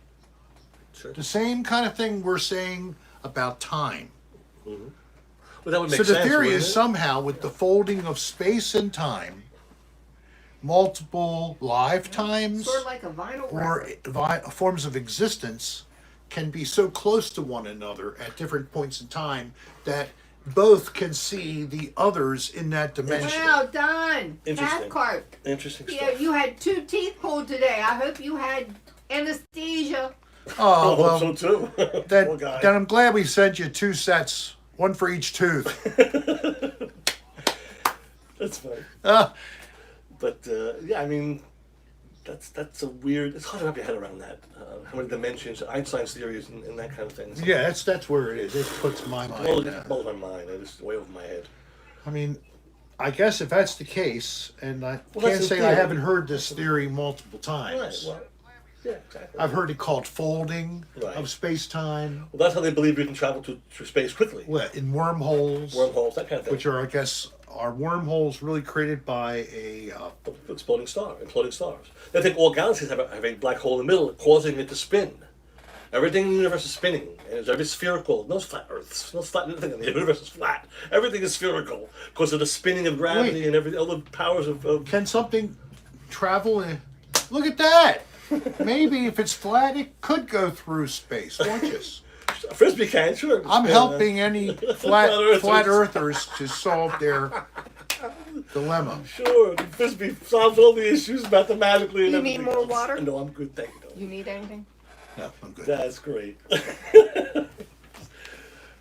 Sure. The same kind of thing we're saying about time. Well, that would make So the sense. theory wouldn't is it? somehow with the folding of space and time, multiple lifetimes Sort of like a vinyl or record. forms of existence can be so close to one another at different points in time that both can see the others in that dimension. Wow, Don. Interesting. Cathcart. Interesting Yeah, stuff. you had 2 teeth pulled today. I hope you had anesthesia. Oh, I well, hope so too. Poor then guy. I'm glad we sent you 2 sets, one for each tooth. That's funny. Uh, But yeah, I mean, that's a weird. It's hard to wrap your head around that. How many dimensions, Einstein's theories, and that kind of thing. yeah, that's where it is. It puts my Well, mind. it blows my mind. It's way over my head. I mean, I guess if that's the case, and I Well, can't that's the say I theory. haven't heard this theory multiple Right. times. Well, yeah, exactly. I've heard it called folding Right. of space time. Well, that's how they believe we can travel through space quickly. What, in wormholes, Wormholes, that kind of thing. which are, I guess, are wormholes really created by a Exploding stars. They think all galaxies have a black hole in the middle, causing it to spin. Everything in the universe is spinning, and it's very spherical. No flat Earths, no flat nothing in the universe is flat. Everything is spherical because of the spinning of gravity Wait. and all the powers of Can something travel in? Look at that! Maybe if it's flat, it could go through space. Watch this. Frisbee can, sure. I'm helping any flat Flat earthers to solve their dilemma. Sure, the Frisbee solves all the issues mathematically and You everything need more else. water? No, I'm good, thank you. You need anything? No, I'm good. That's great.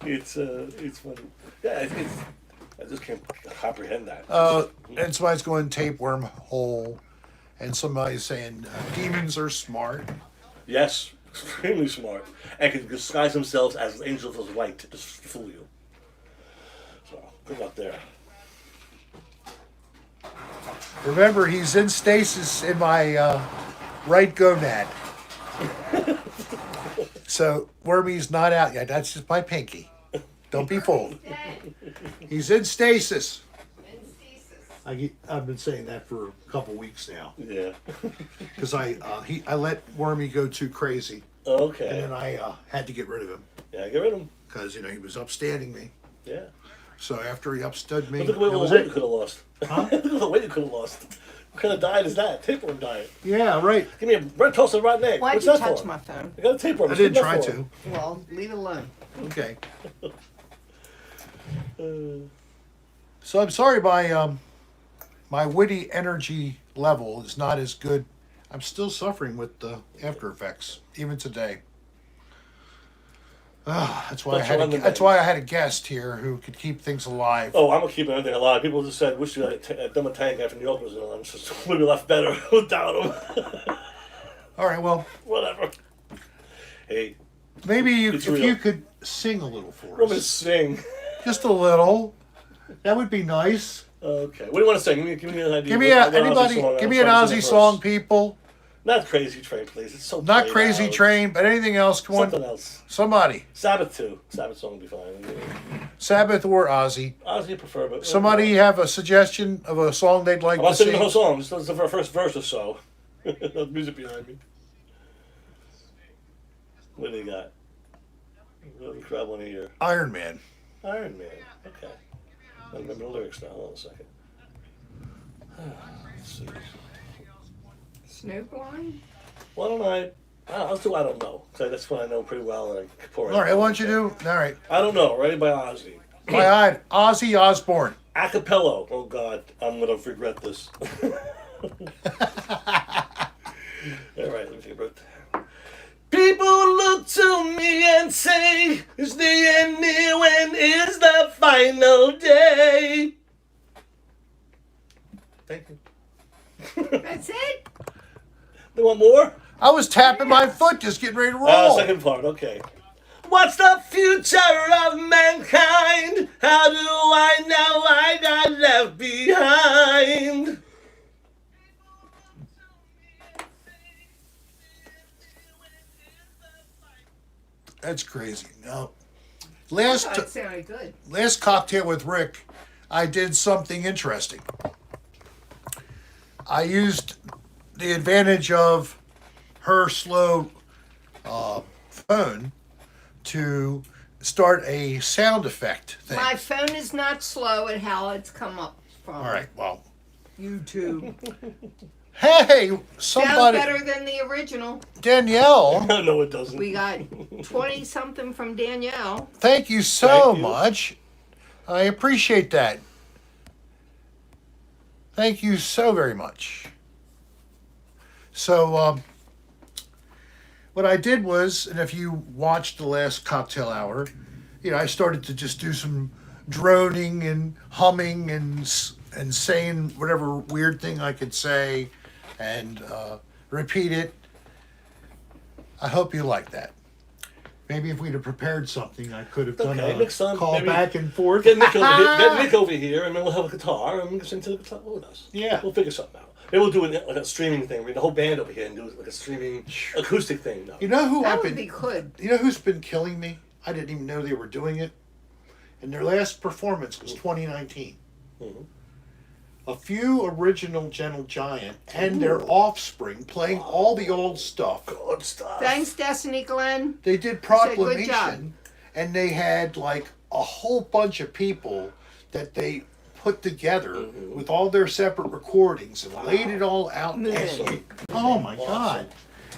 It's funny. Yeah, I just can't comprehend that. That's why it's going tape wormhole, and somebody's saying demons are smart. Yes, extremely smart, and can disguise themselves as angels of light to just fool you. So good luck there. Remember, he's in stasis in my right gonad. So Wormy's not out yet. That's just my pinky. Don't be fooled. He's in stasis. I've been saying that for a couple weeks now Yeah. because I let Wormy go too crazy, and Okay. then I had to get rid of him Yeah, get rid of them. because he was upstanding me. Yeah. So after he upstood me, Look at all that the was weight you it. could have lost. Huh? Look at all the weight you could have lost. What kind of diet is that? Tapeworm diet. Yeah, right. Give me a bread toast and rotten egg. Why'd What's you that touch for? my phone? I got a tapeworm. I What's didn't that try for? to. Well, leave it alone. Okay. So I'm sorry my witty energy level is not as good. I'm still suffering with the after effects, even today. That's why Don't you run the that's why I had a guest here who could keep things alive. Oh, I'm gonna keep everything alive. People just said, "Wish you had done a tank guy from New York was on." So would be left better without him. All right, well, Whatever. Hey, maybe It's if real. you could sing a little for I'm gonna us, sing. just a little, that would be nice. Okay. What do you want to sing? Give me an idea. Give me What anybody. song Give I'm me an trying to sing Ozzy at song, first. people. Not Crazy Train, please. It's so Not played Crazy out. Train, but anything else. Come Something on, else. somebody. Sabbath too. Sabbath song would be fine. Sabbath or Ozzy. Ozzy I prefer, but Somebody have a suggestion of a song they'd like I'm to not singing sing? the whole song. Just the first verse or so. No music behind me. What do you got? What do you want to hear? Iron Man. Iron Man. Okay. I remember the lyrics now. Hold on a second. Let's see. Snoop line? Why don't let's do I don't know. 'Cause that's what I know pretty well. And I pour it All right, out. why don't you do? All right, I don't know. Ready by Ozzy. my eye, Ozzy Osbourne. Acapella. Oh God, I'm gonna regret this. All right, let me take a breath. People look to me and say, "Is the end near? When is the final day?" Thank you. That's it? They want more? I was tapping my foot, just getting ready to roll. Second part, okay. What's the future of mankind? How do I know I got left behind? That's crazy. No. That sounded good. Last cocktail with Rick, I did something interesting. I used the advantage of her slow phone to start a sound effect thing. My phone is not slow at how it's come up from. All right, well, YouTube. hey, Sounds somebody, better than the original. Danielle, No, it doesn't. We got 20 something from Danielle. thank you so Thank you. much. I appreciate that. Thank you so very much. So, what I did was, and if you watched the last cocktail hour, I started to just do some droning and humming and saying whatever weird thing I could say, and repeat it. I hope you like that. Maybe if we'd have prepared something, I could have done Okay, a next time, call maybe back and forth. Get Nick over here, and then we'll have a guitar, and we can sing to the guitar with us. Yeah. We'll figure something out. Maybe we'll do like a streaming thing. Bring the whole band over here and do like a streaming acoustic thing. Though. You know who That I've would been? be good. You know who's been killing me? I didn't even know they were doing it. And their last performance was 2019. Mhm. A few original Gentle Giant and their offspring playing all the old stuff. Good stuff. Thanks, Destiny Glenn. They did said, "Good job." Proclamation, and they had like a whole bunch of people that they put together with all their separate recordings and laid it all out. Awesome. Oh my God!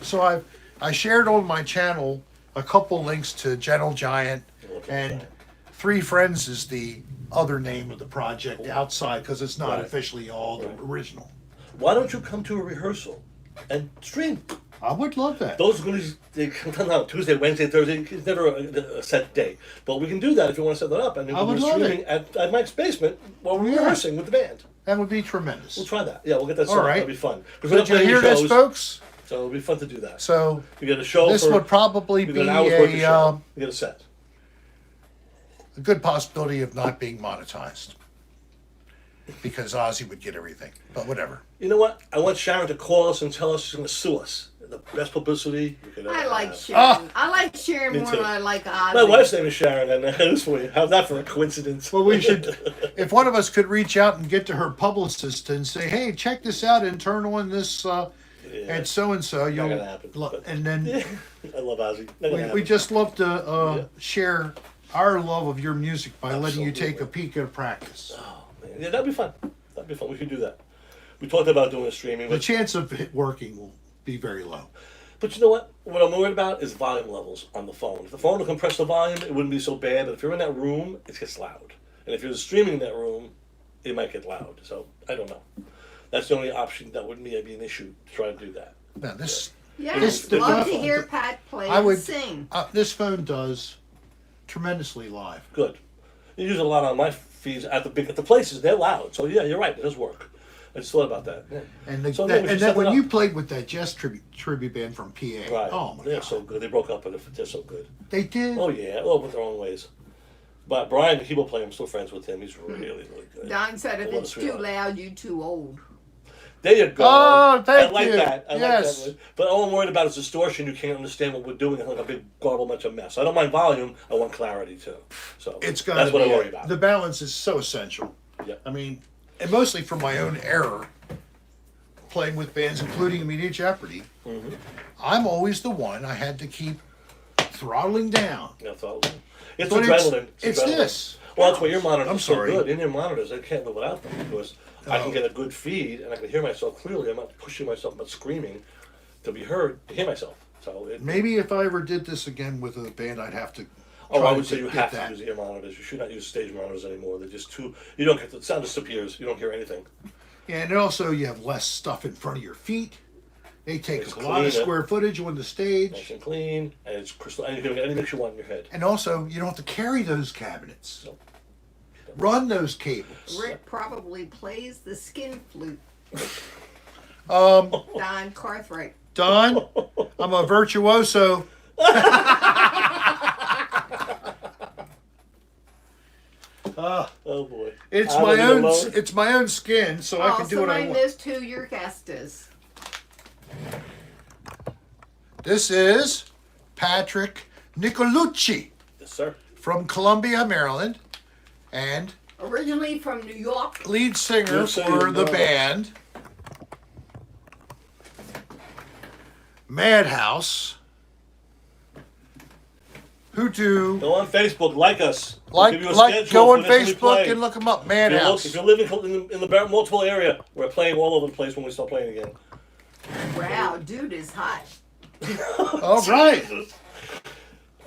So I shared on my channel a couple links to Gentle Giant, and Three Friends is the other name of the project outside because it's not Right. officially all the original. Why don't you come to a rehearsal and stream? I would love that. Those are going to they come out Tuesday, Wednesday, Thursday. It's never a set day, but we can do that if you want to set that up. And then I would we're love streaming at Mike's basement while we're Yeah. rehearsing with the band. That would be tremendous. We'll try that. Yeah, we'll get that set All up. right. That'll be fun. Because we're not Did you playing hear any this, shows, folks? so it'll be fun to do that. So We get a show. this for, would probably we be get an hour's worth of a show. We get a set. good possibility of not being monetized because Ozzy would get everything. But whatever. You know what? I want Sharon to call us and tell us she's going to sue us. The best publicity you could ever I like have. Sharon. I like Sharon Me more too. than I like Ozzy. My wife's name is Sharon, and this for you. How's that for a coincidence? Well, we should, if one of us could reach out and get to her publicist and say, "Hey, check this out and turn on this and so and so," you'll, gonna happen, but- and then I love Ozzy. Not gonna we happen. just love to Yeah. share our love of your music by letting you take a Absolutely. peek at practice. Oh, man. Yeah, that'd be fun. That'd be fun. We should do that. We talked about doing a streaming, The but, chance of it working will be very low. but you know what? What I'm worried about is volume levels on the phone. If the phone will compress the volume, it wouldn't be so bad. But if you're in that room, it gets loud. And if you're streaming in that room, it might get loud. So I don't know. That's the only option that would be an issue to try to do that. Now this Yes, This- love to the- hear Pat play I would- and sing. this phone does tremendously live. Good. You use it a lot on my feeds at the places. They're loud. So yeah, you're right. It does work. I just thought about that. Yeah. And So maybe we should then set when it you up. played with that jazz tribute band from PA, Right. oh my They're God, so good. They broke up, but they're so good. they did. Oh yeah, all with their own ways. But Brian, the keyboard player, I'm still friends with him. He's really, really good. Don said if What a it's too sweetheart. loud, you too old. There you go. Oh, thank I like you. that. I Yes. like that. But all I'm worried about is distortion. You can't understand what we're doing. It's like a big garble bunch of mess. I don't mind volume. I want clarity too. So It's got that's what I worry about. The balance is so essential. Yeah. I mean, and mostly from my own error, playing with bands, including Immediate Jeopardy, I'm always the one I had to keep throttling down. That's all. It's But adrenaline. it's adrenaline. this. Well, that's why your monitors I'm are so sorry. good. In your monitors, I can't live without them because I Oh. can get a good feed and I can hear myself clearly. I'm not pushing myself, but screaming to be heard to hear myself. So Maybe if I ever did this again with a band, I'd have to. Oh, try I to would say you get have that. to use ear monitors. You should not use stage monitors anymore. They're just too. You don't get the sound disappears. You don't hear anything. And also, you have less stuff in front of your feet. They take It's a lot of cleaner. square footage on the Nice stage. and clean, and it's crystal. And you can get any mix you want in your head. And also, you don't have to carry those cabinets. No. Run those cables. Rick probably plays the skin flute. Um, Don Cartwright. Don, I'm a virtuoso. Oh boy! It's I my live own. alone. It's my own skin, so I can do what I somebody want. missed who your guest is. This is Patrick Nicolucci Yes, sir. from Columbia, Maryland, and Originally from New York. lead singer Yes, I for the know. band Madhouse, who do Go on Facebook, like us. We'll give you a schedule go for on this when we play. Facebook and look them up. If you look- Madhouse. If you live in the multiple area, we're playing all over the place when we start playing again. Wow, dude is hot. All right.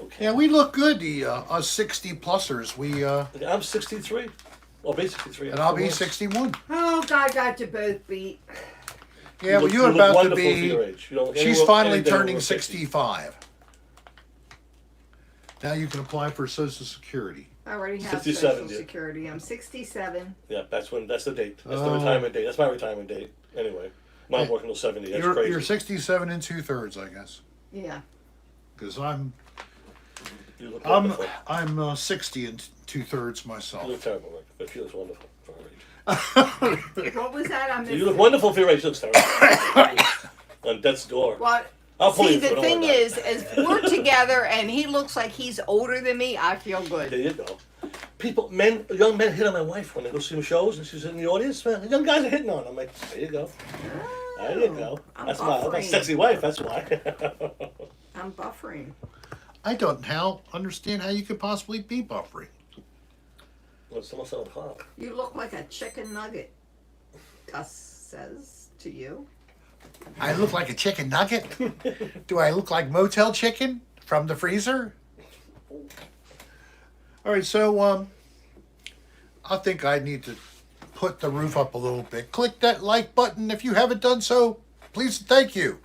Okay. Yeah, we look good. The us 60-plussers. We I'm 63. Well, basically 63. and I'll be I'm 61. Oh, God got you both beat. Yeah, well, look- you're look about to wonderful for be. your age. You don't- She's any- finally any day turning over 50. 65. Now you can apply for Social Security. I already have 67, Social yeah. Security. I'm 67. Yeah, that's the date. That's the Oh. retirement date. That's my retirement date. Anyway, I'm Yeah. working till 70. That's You're crazy. 67 and 2/3, I guess, Yeah. because I'm You look wonderful. 60 and 2/3 You myself. look terrible, Rick, but she looks wonderful for her age. What was that? I missed You look it. wonderful for your age. She looks terrible. On death's door. Well, I'll pull see, you through, the don't thing worry about is we're together and he looks like he's older than me, I feel There good. you go. Young men hit on my wife when they go see shows, and she's in the audience. Man, young guys are hitting on. I'm like, there you go. There you go. I'm That's my buffering. sexy wife. That's why. I'm buffering. I don't understand how you could possibly be buffering. Well, it's almost 7 o'clock. You look like a chicken nugget, Gus says to you. I look like a chicken nugget. Do I look like motel chicken from the freezer? All right, so I think I need to put the roof up a little bit. Click that like button if you haven't done so. Please, thank you,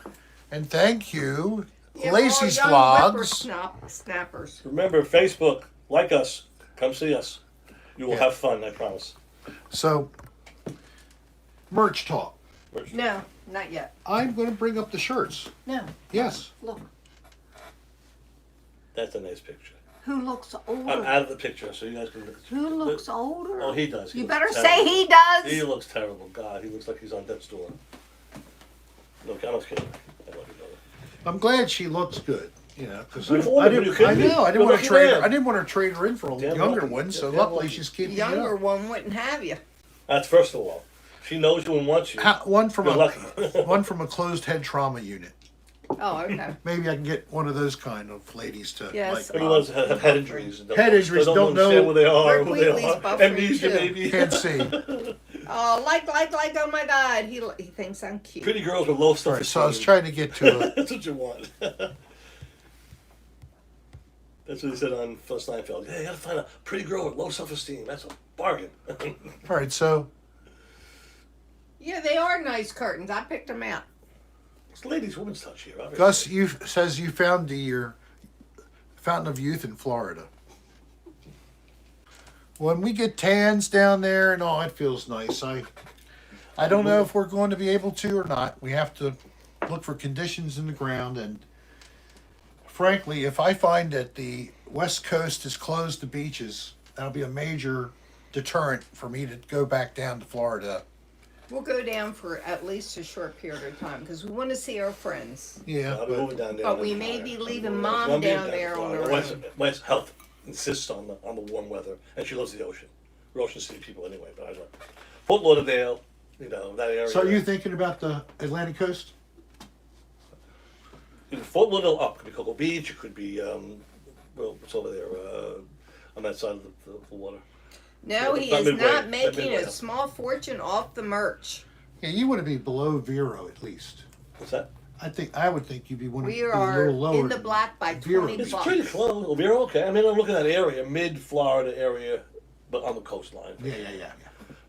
and thank you, Yeah, Lacey's we're all young Vlogs. Snappers. Remember, Facebook, like us, come see us. You will Yeah. have fun, I promise. So, merch talk. No, not yet. I'm going to bring up the shirts. No, Yes. look. That's a nice picture. Who looks I'm older? out of the picture, so you guys can look at Who looks older? Oh, he does. He You looks better terrible. say he does. He looks terrible. God, he looks like he's on death's door. Look, I'm just kidding. I love you, brother. I'm glad she looks good. You know, because You're I wonderful, you kidding me? know I didn't You're want to lucky trade her. man. I didn't want to trade her in for a Damn younger lucky. one. So Damn luckily lucky. she's keeping Younger it up. one wouldn't have you. That's first of all. She knows you and wants you. One from You're a lucky. one from a closed head trauma unit. Oh, okay. Maybe I can get one of those kind of ladies to Yes. like. Everyone's have head injuries. And Head injuries, they don't understand know- where they are. Rick Who they Wheatley's are. buffering Amnesia, too. baby. Can't see. Oh, oh my God. He thinks I'm cute. Pretty girls with low All self-esteem. right, so I was trying to get to it. That's what you want. That's what he said on Phil Steinfeld. Hey, you gotta find a pretty girl with low self-esteem. That's a bargain. All right, so Yeah, they are nice curtains. I picked them out. It's ladies' women's touch here. Obviously. Gus, says you found your fountain of youth in Florida. when we get tans down there and all, it feels nice. I don't know if we're going to be able to or not. We have to look for conditions in the ground, and frankly, if I find that the West Coast is closed to beaches, that'll be a major deterrent for me to go back down to Florida. We'll go down for at least a short period of time because we want to see our friends. Yeah, I'll be moving down there. But we may be leaving Mom down there on her own. My health insists on the warm weather, and she loves the ocean. We're ocean city people anyway, but I love Fort Lauderdale, that area. So are you thinking about the Atlantic coast? Fort Lauderdale up could be Cocoa Beach. It could be what's over there on that side of the water. No, he Not is midway, not making midway. a small fortune off the merch. Yeah, you want to be below zero at least. What's that? I would think you'd be one of We be a are little lower. in the black by Vero. 20 It's bucks. pretty close. Well, we're okay. I mean, I'm looking at that area, mid-Florida area, but on the coastline. Yeah.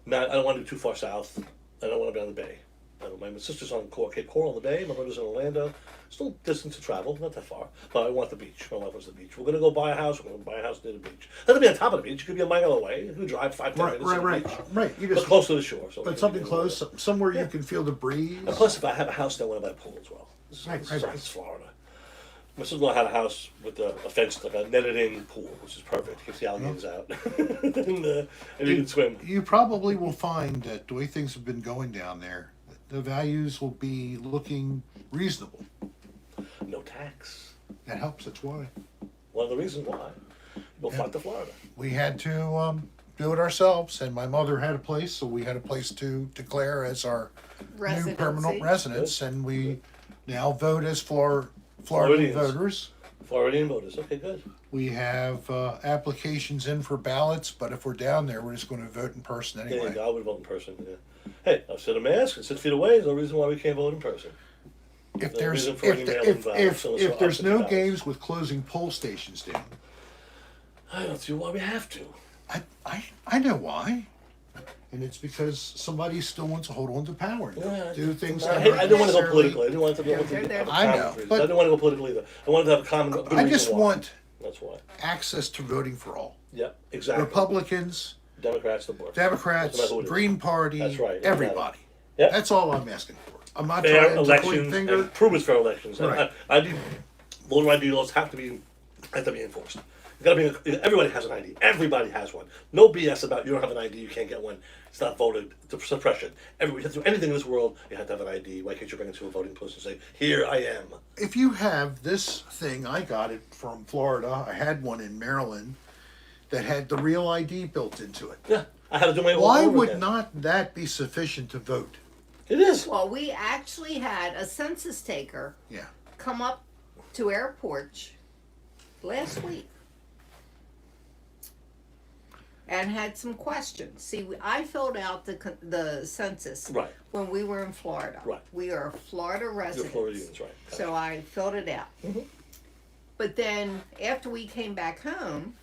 Now, I don't want to do too far south. I don't want to be on the bay. My sister's on Cape Coral on the bay. My brother's in Orlando. Still distance to travel, not that far. But I want the beach. My wife wants the beach. We're going to go buy a house. We're going to buy a house near the beach. It doesn't be on top of the beach. It could be a mile away. You could drive 5-10 minutes to the beach. Right. You But just close to the shore. So but something close, somewhere you can feel the breeze. And plus, if I have a house, then I want to buy a pool as well. This Right. is Florida. My sister-in-law had a house with a fence, like a netted-in pool, which is perfect. Keeps the alligators out, and you can swim. You probably will find that the way things have been going down there, the values will be looking reasonable. No tax. That helps. That's why One of the reasons why we'll flock to Florida. we had to do it ourselves. And my mother had a place, so we had a place to declare as our new permanent residence, and we now vote as Floridian Floridians. voters. Floridian voters. Okay, good. We have applications in for ballots, but if we're down there, we're just going to vote in person Yeah, anyway. I would vote in person. Yeah. Hey, I've set a mask and 6 feet away. There's no reason why we can't vote in person. If No there's reason for any mail-in ballots, so if there's absentee no ballots. games with closing poll stations down, I don't see why we have to. I know why, and it's because somebody still wants to hold on to power and Yeah, do things. I that didn't aren't want to go necessarily- political. I didn't want to be able to They're- have a I know, common reason. but- I didn't want to go political either. I wanted to have a common. Good I reason just why. want That's why. access to voting for all. Yep, exactly. Republicans, Democrats, the board. Democrats, Doesn't matter who it is. Green Party, That's right, everybody. Yep. That's all I'm asking for. I'm not Fair trying to point elections finger. and prove it's fair elections. And Right. I do. Voter ID laws have to be enforced. You gotta be. Everybody has an ID. Everybody has one. No BS about you don't have an ID, you can't get one. It's not voted to suppression. Everybody has to do anything in this world. You have to have an ID. Why can't you bring it to a voting post and say, "Here I am"? If you have this thing, I got it from Florida. I had one in Maryland that had the real ID built into it. Yeah, I had to do my own. Why over would again. not that be sufficient to vote? It is. Well, we actually had a census taker Yeah. come up to our porch last week and had some questions. See, I filled out the census Right. when we were in Florida. Right. We are Florida You're residents. Floridians, right? So I filled it out. Mhm. But then after we came back home,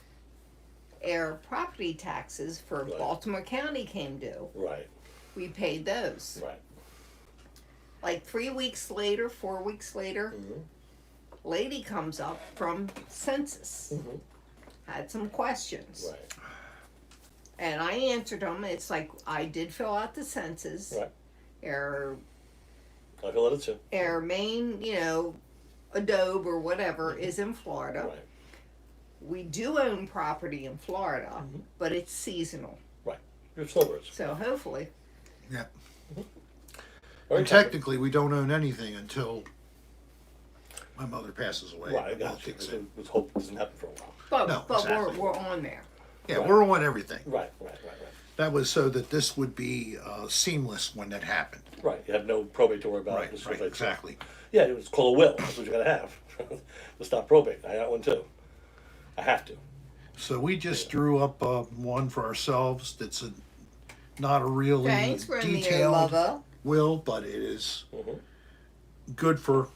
our property taxes for Right. Baltimore County came due. Right. We paid those. Right. Like 3 weeks later, 4 weeks later, Mhm. lady comes up from census. Mhm. Had some questions. Right. And I answered them. It's like I did fill out the census. Right. Our I feel it too. our main, Adobe or whatever is in Florida. Right. We do own property in Florida, Mhm. but it's seasonal. Right. You're snowbirds. So hopefully, Yeah. Very And technically, we don't own anything until my mother passes away. Right, I The law got you. kicks in. Let's hope it doesn't happen for a while. but No, but exactly. we're on there. Yeah, Right. we're on everything. Right. That was so that this would be seamless when that happened. Right. You have no probate to worry about. Right, This right, was like- exactly. Yeah, it's called a will. That's what you gotta have to stop probate. I got one too. I have to. So we just drew up one for ourselves that's not a really Thanks, Romeo detailed lover. will, but it is Mhm. good for,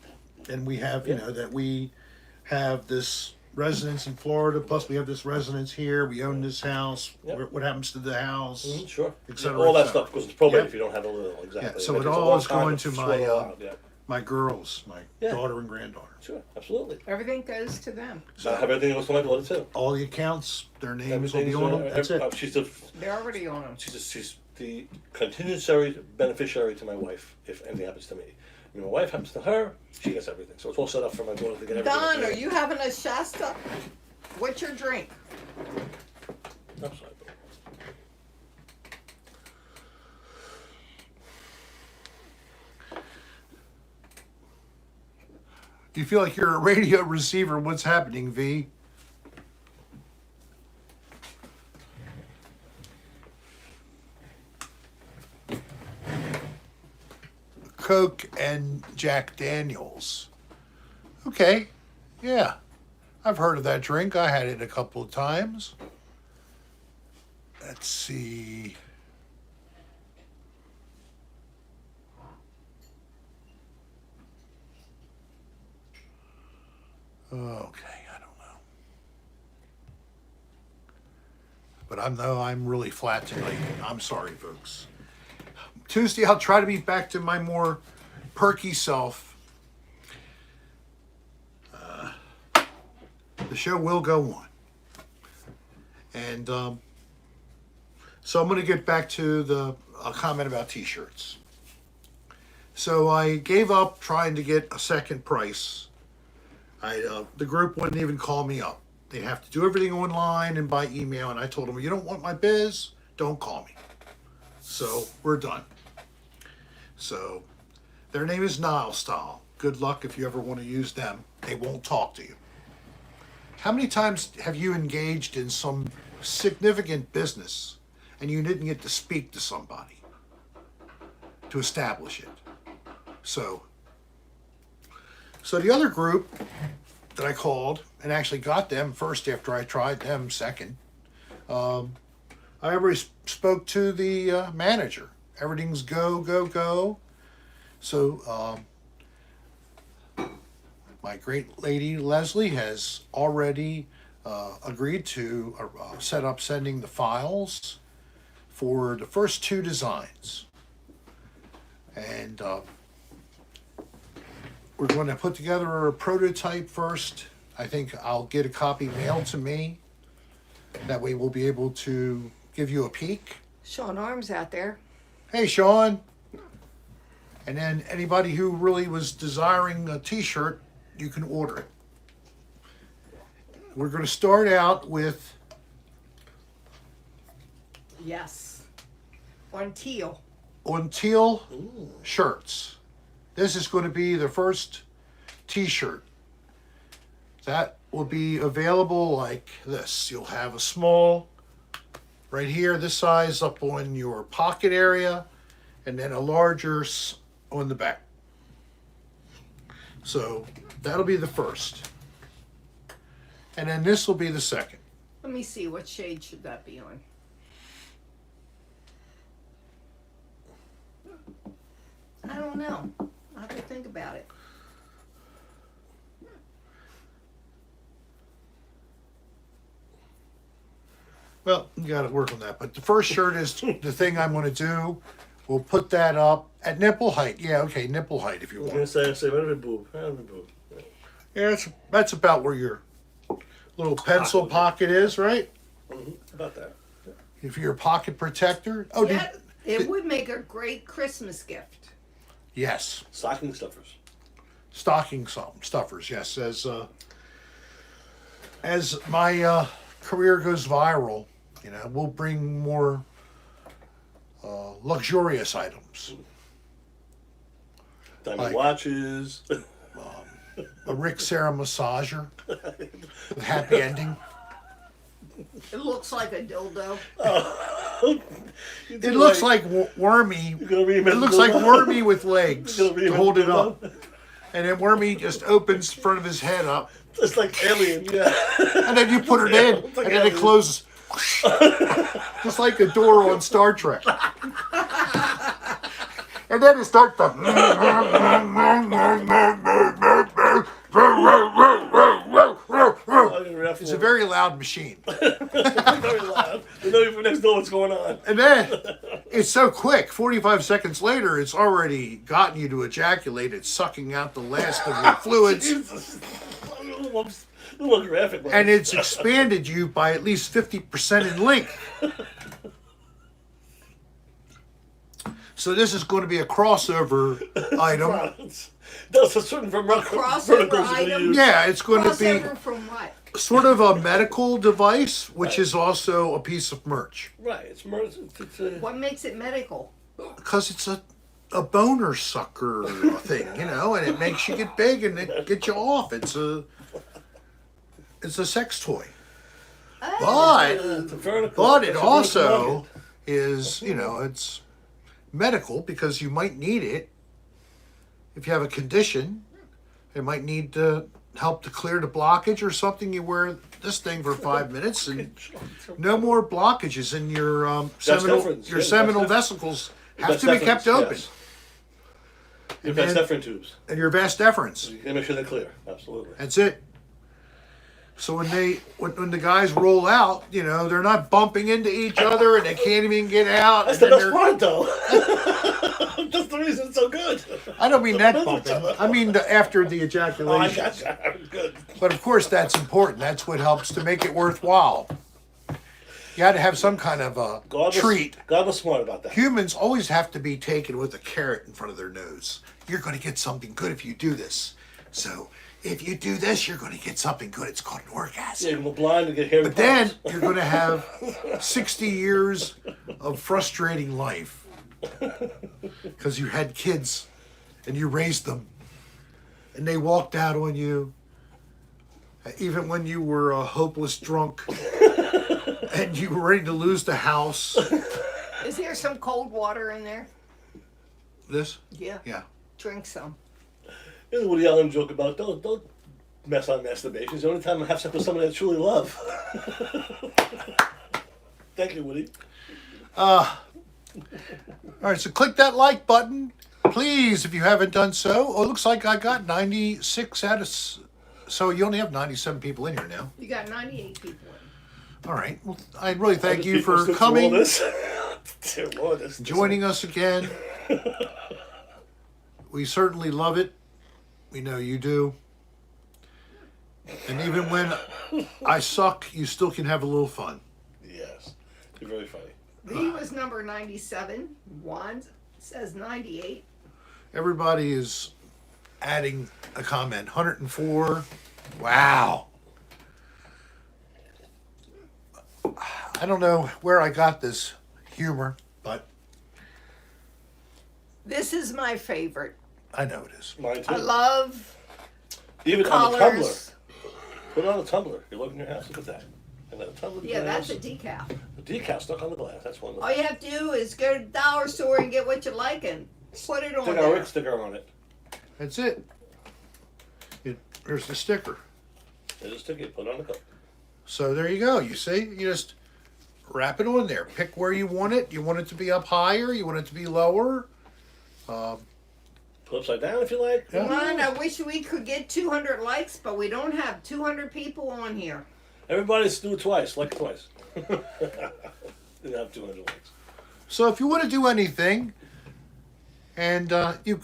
and we have, Yeah. that we have this residence in Florida, plus we have this residence here, we own this house, Yep. what happens to the house? Sure. Et cetera, All et that cetera. stuff goes to probate Yep. if you don't have a will. Exactly. Yeah, so It it takes a all long is time going to to sort my it all out, yeah. my girls, my Yeah. daughter and granddaughter. Sure, absolutely. Everything goes to them. So I have everything else for my daughter too. All the accounts, their names will be Everything's, on them. That's it. They're already on them. She's the contingency beneficiary to my wife if anything happens to me. When my wife happens to her, she gets everything. So it's all set up for my daughter to get everything. Don, are you having a Shasta? What's your drink? I'm sorry. Do you feel like you're a radio receiver? What's happening, V? Coke and Jack Daniels. Okay, yeah. I've heard of that drink. I had it a couple of times. Let's see. Okay, I don't know. But I'm really flat tonight. I'm sorry, folks. Tuesday, I'll try to be back to my more perky self. The show will go on. And so I'm going to get back to the comment about t-shirts. So I gave up trying to get a second price. The group wouldn't even call me up. They have to do everything online and by email. And I told them, you don't want my biz? Don't call me. So we're done. So their name is Nile Style. Good luck if you ever want to use them. They won't talk to you. How many times have you engaged in some significant business and you didn't get to speak to somebody to establish it? So the other group that I called and actually got them first after I tried them second, I already spoke to the manager. Everything's go. So my great lady Leslie has already agreed to set up sending the files for the first two designs. And we're going to put together a prototype first. I think I'll get a copy mailed to me. That way we'll be able to give you a peek. Sean Arms out there. Hey, Sean. And then anybody who really was desiring a t-shirt, you can order it. We're going to start out with Yes. On teal. teal shirts. This is going to be the first t-shirt. That will be available like this. You'll have a small right here, this size up on your pocket area, and then a larger on the back. So that'll be the first. And then this will be the second. Let me see, what shade should that be on? I don't know. I have to think about it. Well, you got to work on that. But the first shirt is the thing I'm going to do. We'll put that up at nipple height. Yeah, okay, nipple height if you I was want. going to say, right over boob. Yeah, that's about where your little pencil pocket is, right? About that. If you're a pocket protector. Oh, Yeah, it would make a great Christmas gift. yes. Stocking stuffers. Stocking stuffers, yes. As my career goes viral, we'll bring more luxurious items. Diamond watches. A Rick Serra massager with happy ending. It looks like a dildo. It looks like Wormy. It looks like Wormy with legs to hold it up. And then Wormy just opens the front of his head up. It's like Alien, yeah. And then you put it in, and then it closes. Just like a door on Star Trek. And then it starts to... It's a very loud machine. Very loud. They know you from next door what's going on. And then It's so quick. 45 seconds later, it's already gotten you to ejaculate. It's sucking out the last of your fluids. Jesus. A little graphic. And it's expanded you by at least 50% in length. So this is going to be a crossover item. That's a certain crossover item? Yeah, it's going to Crossover be from what? sort of a medical device, which is also a piece of merch. Right. It's What makes it medical? Because it's a boner sucker thing, you know, and it makes you get big and it gets you off. It's a sex toy. But it also is, you know, it's medical because you might need it if you have a condition. It might need to help to clear the blockage or something. You wear this thing for 5 minutes and no more blockages in your seminal vesicles have to be kept open. Yes. Your vas deferens tubes. And your vas deferens. You gotta make sure they're clear. Absolutely. That's it. So when the guys roll out, you know, they're not bumping into each other and they can't even get out. That's the best part, though. That's the reason it's so good. I don't mean that bumping. I mean after the ejaculation. Oh, I got you. Good. But of course, that's important. That's what helps to make it worthwhile. You got to have some kind of a treat. God was smart about that. Humans always have to be taken with a carrot in front of their nose. You're going to get something good if you do this. So if you do this, you're going to get something good. It's called an orgasm. Yeah, you're blind and get hair. But then you're going to have 60 years of frustrating life because you had kids and you raised them and they walked out on you even when you were a hopeless drunk and you were ready to lose the house. Is there some cold water in there? This? Yeah. Yeah. Drink some. Here's a Woody Allen joke about don't mess on masturbation. It's the only time I have sex with someone I truly love. Thank you, Woody. All right, so click that like button, please, if you haven't done so. Oh, it looks like I got 96 out of... So you only have 97 people in here now. You got 98 people in. All right. Well, I really thank you for coming, joining us again. We certainly love it. We know you do. And even when I suck, you still can have a little fun. Yes. You're very funny. He was number 97. Juan says 98. Everybody is adding a comment. 104. Wow. I don't know where I got this humor, but This is my favorite. I know it is. Mine too. I love Even colors. on the tumbler. Put it on a tumbler. You look in your house, look at that. And then a tumbler. Yeah, glass. that's a decal. The decal stuck on the glass. That's one. All you have to do is go to the dollar store and get what you like and put it on Stick a there. Rick sticker on it. That's it. Here's the sticker. There's a sticker. Put it on the cup. So there you go. You see? You just wrap it on there. Pick where you want it. You want it to be up higher. You want it to be lower. Put upside down if you like. Yeah. Come on, I wish we could get 200 likes, but we don't have 200 people on here. Everybody's do it twice. Like it twice. Didn't have 200 likes. So if you want to do anything, and you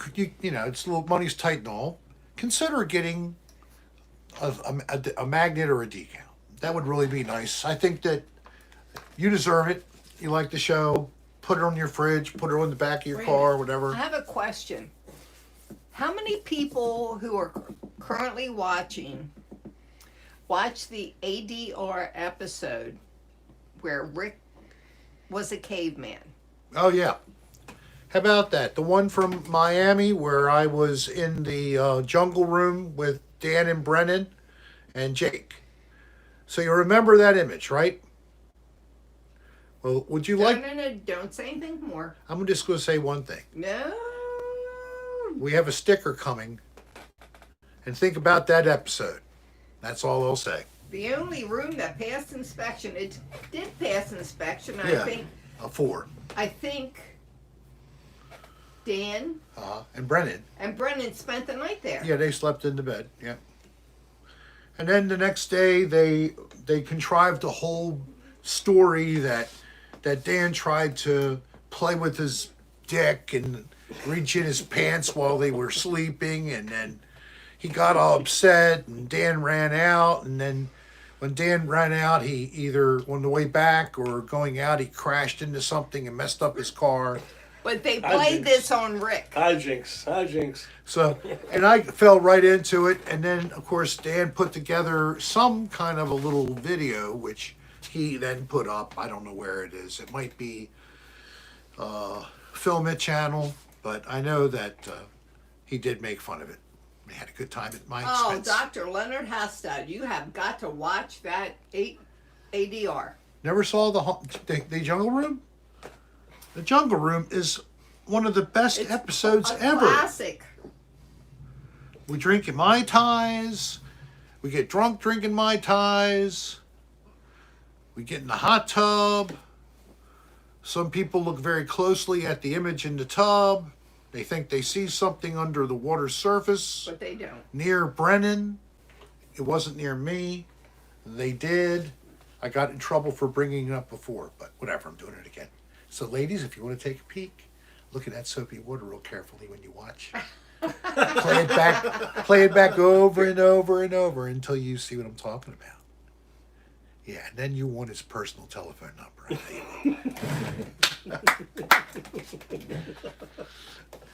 know it's a little money's tight and all, consider getting a magnet or a decal. That would really be nice. I think that you deserve it. You like the show. Put it on your fridge. Put it on the back of your car, whatever. I have a question. How many people who are currently watching watch the ADR episode where Rick was a caveman? Oh yeah. How about that? The one from Miami where I was in the jungle room with Dan and Brennan and Jake. So you remember that image, right? Well, would you like... No, don't say anything more. I'm just going to say one thing. No. We have a sticker coming. And think about that episode. That's all I'll say. The only room that passed inspection, it did pass inspection, Yeah, I think. a 4. I think Dan And Brennan. and Brennan spent the night there. Yeah, they slept in the bed. Yeah. And then the next day, they contrived a whole story that Dan tried to play with his dick and reach in his pants while they were sleeping, and then he got all upset, and Dan ran out, and then when Dan ran out, he either on the way back or going out, he crashed into something and messed up his car. But they played this on Rick. Hi, Jinx. Hi, Jinx. So, and I fell right into it, and then of course Dan put together some kind of a little video, which he then put up. I don't know where it is. It might be Film It channel, but I know that he did make fun of it. We had a good time at my expense. Dr. Leonard Hastad, you have got to watch that ADR. Never saw the Jungle Room? The Jungle Room is one of the best episodes ever. Classic. We drink Mai Tais. We get drunk drinking Mai Tais. We get in the hot tub. Some people look very closely at the image in the tub. They think they see something under the water surface. But they don't. Near Brennan. It wasn't near me. They did. I got in trouble for bringing it up before, but whatever, I'm doing it again. So ladies, if you want to take a peek, look at that soapy water real carefully when you watch. Play it back over and over and over until you see what I'm talking about. Yeah, and then you want his personal telephone number. I tell you.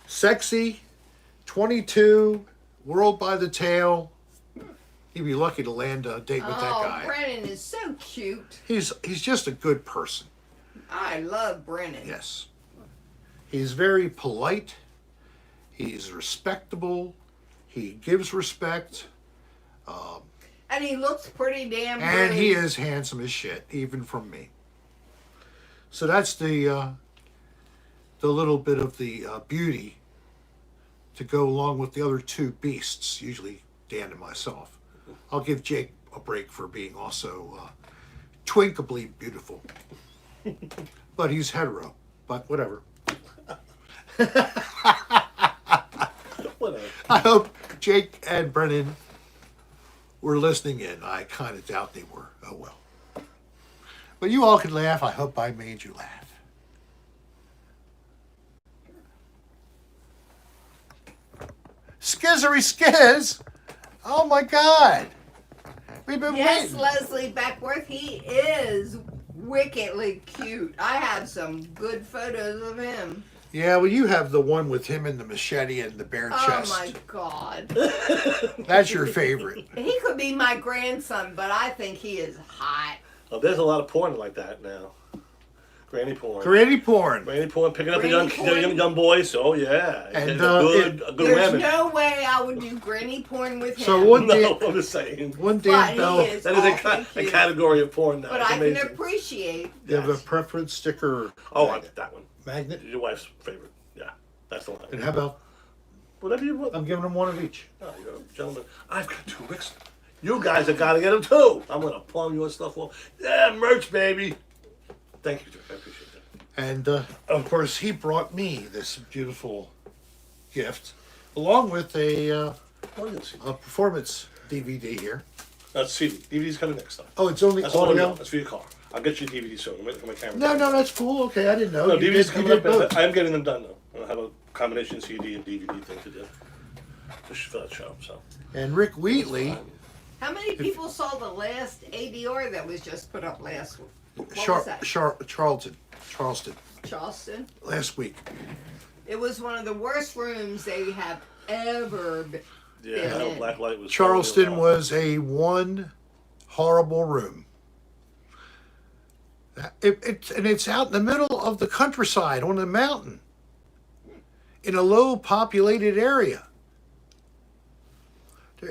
Sexy, 22, world by the tail. He'd be lucky to land a date with that guy. Oh, Brennan is so cute. He's just a good person. I love Brennan. Yes. He's very polite. He's respectable. He gives respect. And he looks pretty damn good. And he is handsome as shit, even from me. So that's the little bit of the beauty to go along with the other two beasts, usually Dan and myself. I'll give Jake a break for being also twinkably beautiful. But he's hetero. But whatever. Whatever. I hope Jake and Brennan were listening in. I kind of doubt they were. Oh well. But you all can laugh. I hope I made you laugh. Skizzery Skiz! Oh my God! We've been Yes, waiting. Leslie Beckworth, he is wickedly cute. I have some good photos of him. Yeah, well, you have the one with him and the machete and the bare chest. Oh my God. That's your favorite. He could be my grandson, but I think he is hot. Oh, there's a lot of porn like that now. Granny porn. Granny porn. Granny porn, picking up the Granny young, porn? young boys. Oh yeah, And, a good There's women. no way I would do granny porn with him. So one No, day, I'm just saying. one day, But he Bell, is That is awfully a cute. category of porn now. But It's I amazing. can appreciate. you have a Yes. preference sticker Oh, I get that one. magnet. Your wife's favorite. Yeah, that's the one. And how about, Whatever you want. I'm giving them one of each. Oh, you're a gentleman. I've got 2 Ricks. You guys have got to get them too. I'm gonna plumb your stuff off. Yeah, merch, baby. Thank you, Jeff. I appreciate that. And of course, he brought me this beautiful gift, along with a Oh, you'll see. performance DVD here. That's CD. DVD's coming next time. Oh, it's only That's all I know. audio? That's for your car. I'll get you DVD soon. I'm waiting for my camera. No, that's cool. Okay, I didn't know. No, You DVD's did coming up. both. I'm getting them done though. I have a combination CD and DVD thing to do for that show. So. And Rick Wheatley, How many people saw the last ADR that was just put up last week? What was that? Charleston, Charleston? last week. It was one of the worst rooms they have ever been. Yeah, in. Black Light was. Charleston was a one horrible room. It's out in the middle of the countryside on a mountain in a low populated area.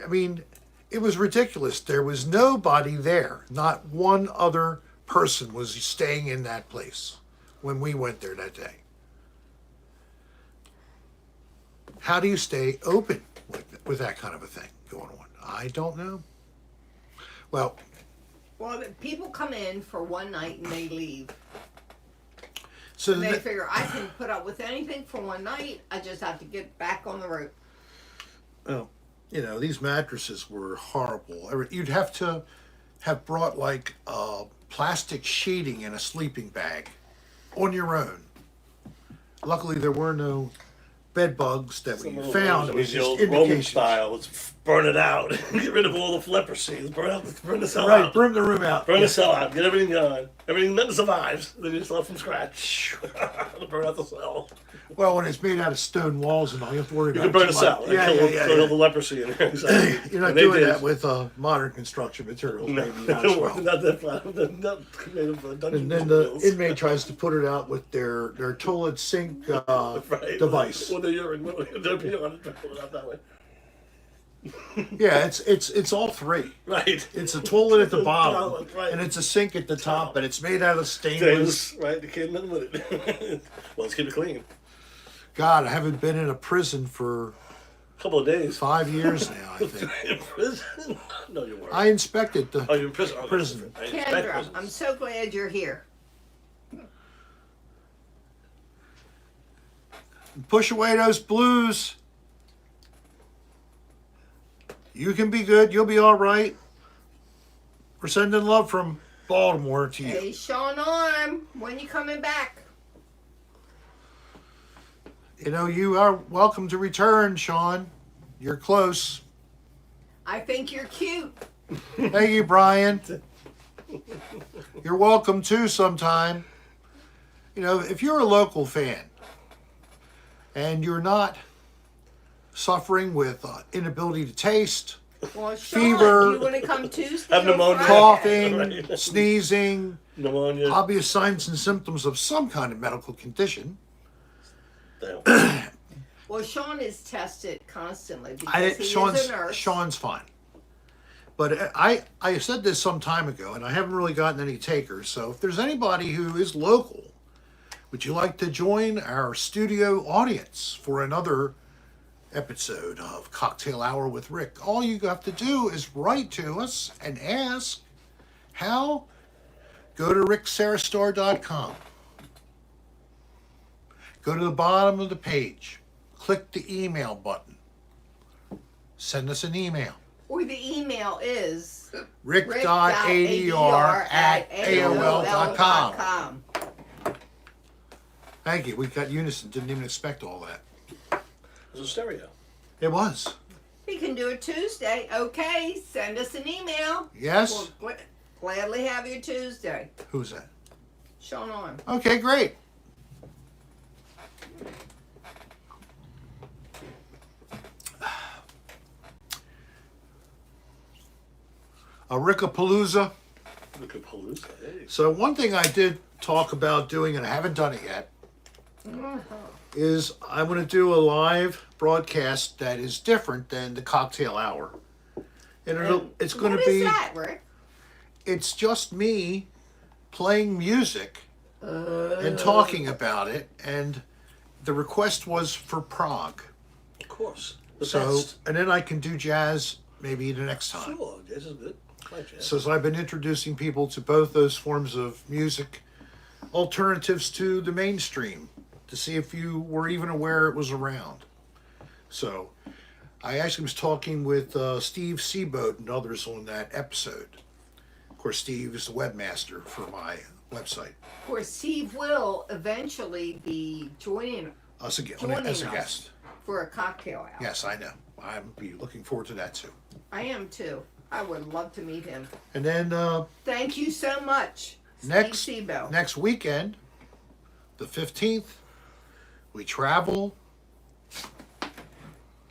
I mean, it was ridiculous. There was nobody there. Not one other person was staying in that place when we went there that day. How do you stay open with that kind of a thing going on? I don't know. Well, Well, people come in for one night and they leave. so And they the, figure, I can put up with anything for one night. I just have to get back on the road. well, you know, these mattresses were horrible. You'd have to have brought like plastic sheeting in a sleeping bag on your own. Luckily, there were no bed bugs that we Some of found. It those, was the just old Roman indications. style. Let's burn it out. Get rid of all the leprosy. Let's burn the cell Right, out. burn the room out. Burn Yeah. the cell out. Get everything gone. Everything that survives. Then you start from scratch. Burn out the cell. Well, when it's made out of stone walls and all, you have to worry You about can burn too a cell. much. And kill all the leprosy in there. Exactly. You're not And they doing did. that with modern construction materials, No, maybe not as well. not that flat. Not made of dungeon And then the materials. inmate tries to put it out with their toilet sink Right. device. Or the urine. They're on it. Pull it out that way. Yeah, it's all three. Right. It's a toilet at the bottom, Toilet, right. and it's a sink at the top, and it's made out of stainless. Stainless, right? You can't nothing with it. Well, let's keep it clean. God, I haven't been in a prison for A couple of days. 5 years now, I think. In prison? No, you weren't. I inspected the Oh, you're in prison. Oh, prison. I inspect Kendra, prisons. I'm so glad you're here. Push away those blues. You can be good. You'll be all right. We're sending love from Baltimore to you. Hey, Sean Arm, when you coming back? You know, you are welcome to return, Sean. You're close. I think you're cute. Thank you, Brian. You're welcome too sometime. You know, if you're a local fan and you're not suffering with inability to taste, Well, Sean, Fever. you want to come Tuesday? Have or pneumonia. Friday? coughing, Right. sneezing, Pneumonia. obvious signs and symptoms of some kind of medical condition, Damn. Well, Sean is tested constantly because he is a nurse. Sean's fine. But I said this some time ago, and I haven't really gotten any takers. So if there's anybody who is local, would you like to join our studio audience for another episode of Cocktail Hour with Rick? All you have to do is write to us and ask how. Go to ricksarastar.com. Go to the bottom of the page. Click the email button. Send us an email. Or the email is rick.adr@aol.com. Thank you. We got unison. Didn't even expect all that. It was a stereo. It was. We can do it Tuesday. Okay, send us an email. Yes? We'll gladly have you Tuesday. Who's that? Sean Arm. Okay, great. A Rickapalooza. Look at Palooza. Hey. So one thing I did talk about doing, and I haven't done it yet, is I'm going to do a live broadcast that is different than the cocktail hour. And it's going What to is be, that, Rick? it's just me playing music and talking about it. And the request was for Prague. Of course. The So, best. and then I can do jazz maybe the next time. Sure, jazz is good. I like jazz. So I've been introducing people to both those forms of music, alternatives to the mainstream, to see if you were even aware it was around. So I actually was talking with Steve Seaboat and others on that episode. Of course, Steve is the webmaster for my website. Of course, Steve will eventually be joining Us again Joining as a us. guest. for a cocktail hour. Yes, I know. I'm be looking forward to that too. I am too. I would love to meet him. And then Thank you so much, next Steve Seabout. next weekend, the 15th, we travel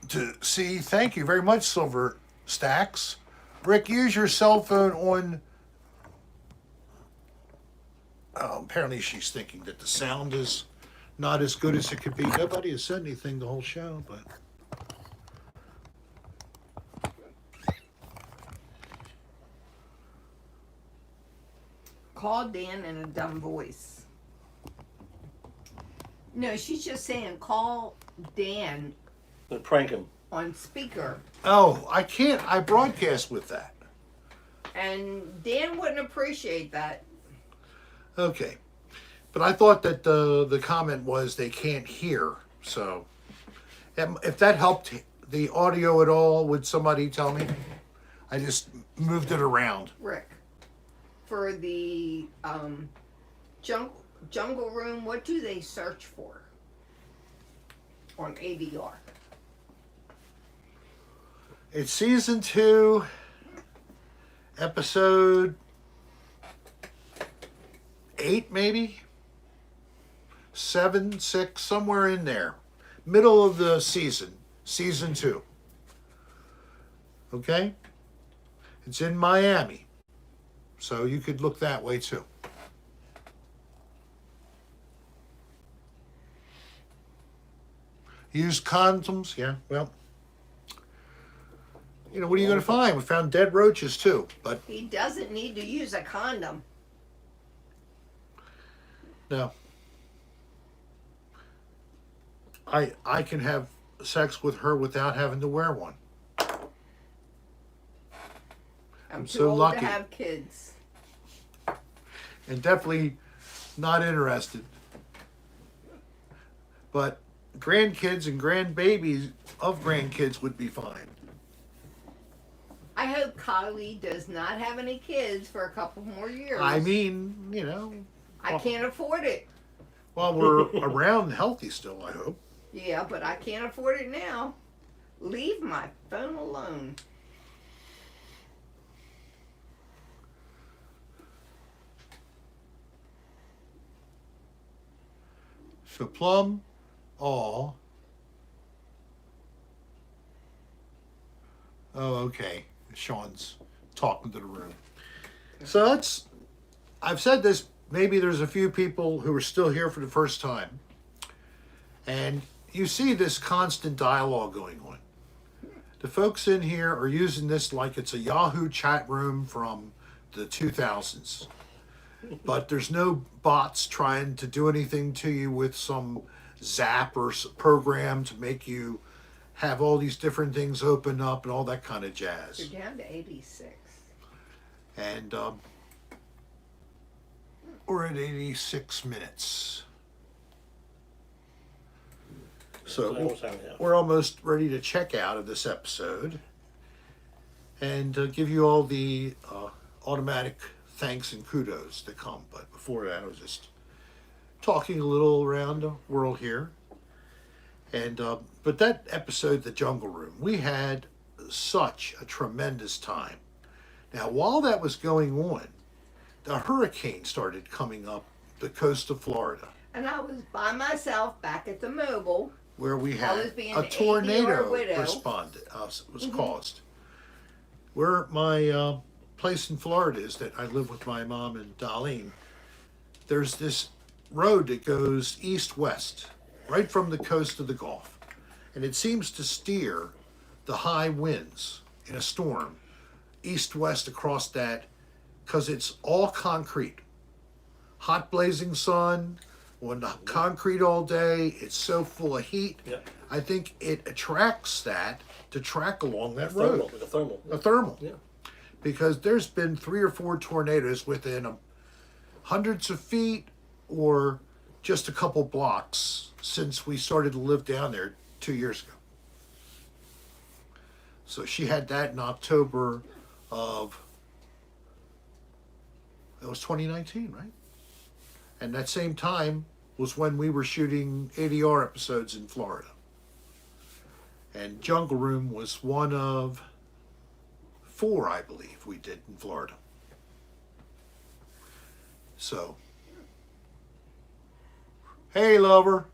to see. Thank you very much, Silver Stacks. Rick, use your cell phone on. Oh, apparently she's thinking that the sound is not as good as it could be. Nobody has said anything the whole show, but. Call Dan in a dumb voice. No, she's just saying call Dan And prank him. on speaker. Oh, I can't. I broadcast with that. And Dan wouldn't appreciate that. Okay. But I thought that the comment was they can't hear. So if that helped the audio at all, would somebody tell me? I just moved it around. Rick, for the jungle room, what do they search for? on ADR. It's season 2, episode 8, maybe 7, 6, somewhere in there, middle of the season, season 2. Okay, it's in Miami, so you could look that way too. Use condoms, yeah. Well, you know, what are you going to find? We found dead roaches too, but He doesn't need to use a condom. no. I can have sex with her without having to wear one. I'm too so old lucky. to have kids. And definitely not interested. But grandkids and grandbabies of grandkids would be fine. I hope Kylie does not have any kids for a couple more years. I mean, you know, I can't afford it. while we're around and healthy still, I hope. Yeah, but I can't afford it now. Leave my phone alone. So plum all. Oh, okay. Sean's talking to the room. So that's, I've said this, maybe there's a few people who are still here for the first time. And you see this constant dialogue going on. The folks in here are using this like it's a Yahoo chat room from the 2000s. But there's no bots trying to do anything to you with some zap or program to make you have all these different things open up and all that kind of jazz. You're down to 86. And we're at 86 minutes. So we're almost ready to check out of this episode and give you all the automatic thanks and kudos that come. But before that, I was just talking a little around the world here. And but that episode, The Jungle Room, we had such a tremendous time. Now, while that was going on, the hurricane started coming up the coast of Florida, And I was by myself back at the mobile. where we I had was being a an tornado 80-year widow. was caused. Where my place in Florida is, that I live with my mom and Dolline, there's this road that goes east-west, right from the coast of the Gulf. And it seems to steer the high winds in a storm east-west across that, because it's all concrete. Hot blazing sun, on the concrete all day, it's so full of heat. Yep. I think it attracts that to track along that road. Thermal, like a thermal. A thermal. Yeah. Because there's been 3 or 4 tornadoes within hundreds of feet or just a couple blocks since we started to live down there 2 years ago. So she had that in October of, that was 2019, right? And that same time was when we were shooting ADR episodes in Florida. And Jungle Room was one of 4, I believe, we did in Florida. So, hey, lover.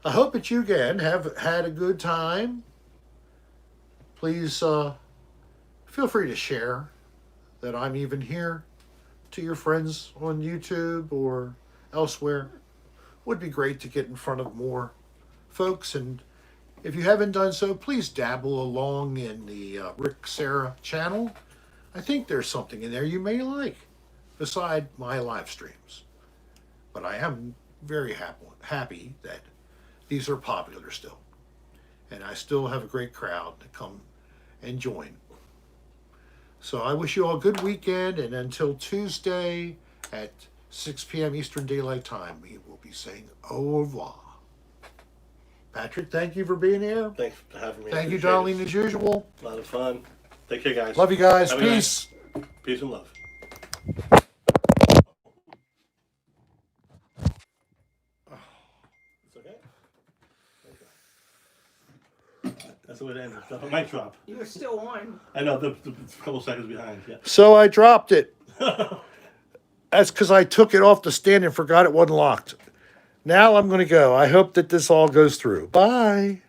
I hope that you again have had a good time. Please feel free to share that I'm even here to your friends on YouTube or elsewhere. Would be great to get in front of more folks. And if you haven't done so, please dabble along in the Rick Sarah channel. I think there's something in there you may like beside my live streams. But I am very happy that these are popular still. And I still have a great crowd to come and join. So I wish you all a good weekend, and until Tuesday at 6 p.m. Eastern Daylight Time, we will be saying au revoir. Patrick, thank you for being here. Thanks for having me. Thank you, Appreciate Dolline, it. as usual. A lot of fun. Take care, guys. Love you guys. Have a good Peace. night. Peace and love. That's the way it ended. The mic drop. You were still on. I know, the couple seconds behind, yeah. So I dropped it. That's because I took it off the stand and forgot it wasn't locked. Now I'm going to go. I hope that this all goes through. Bye.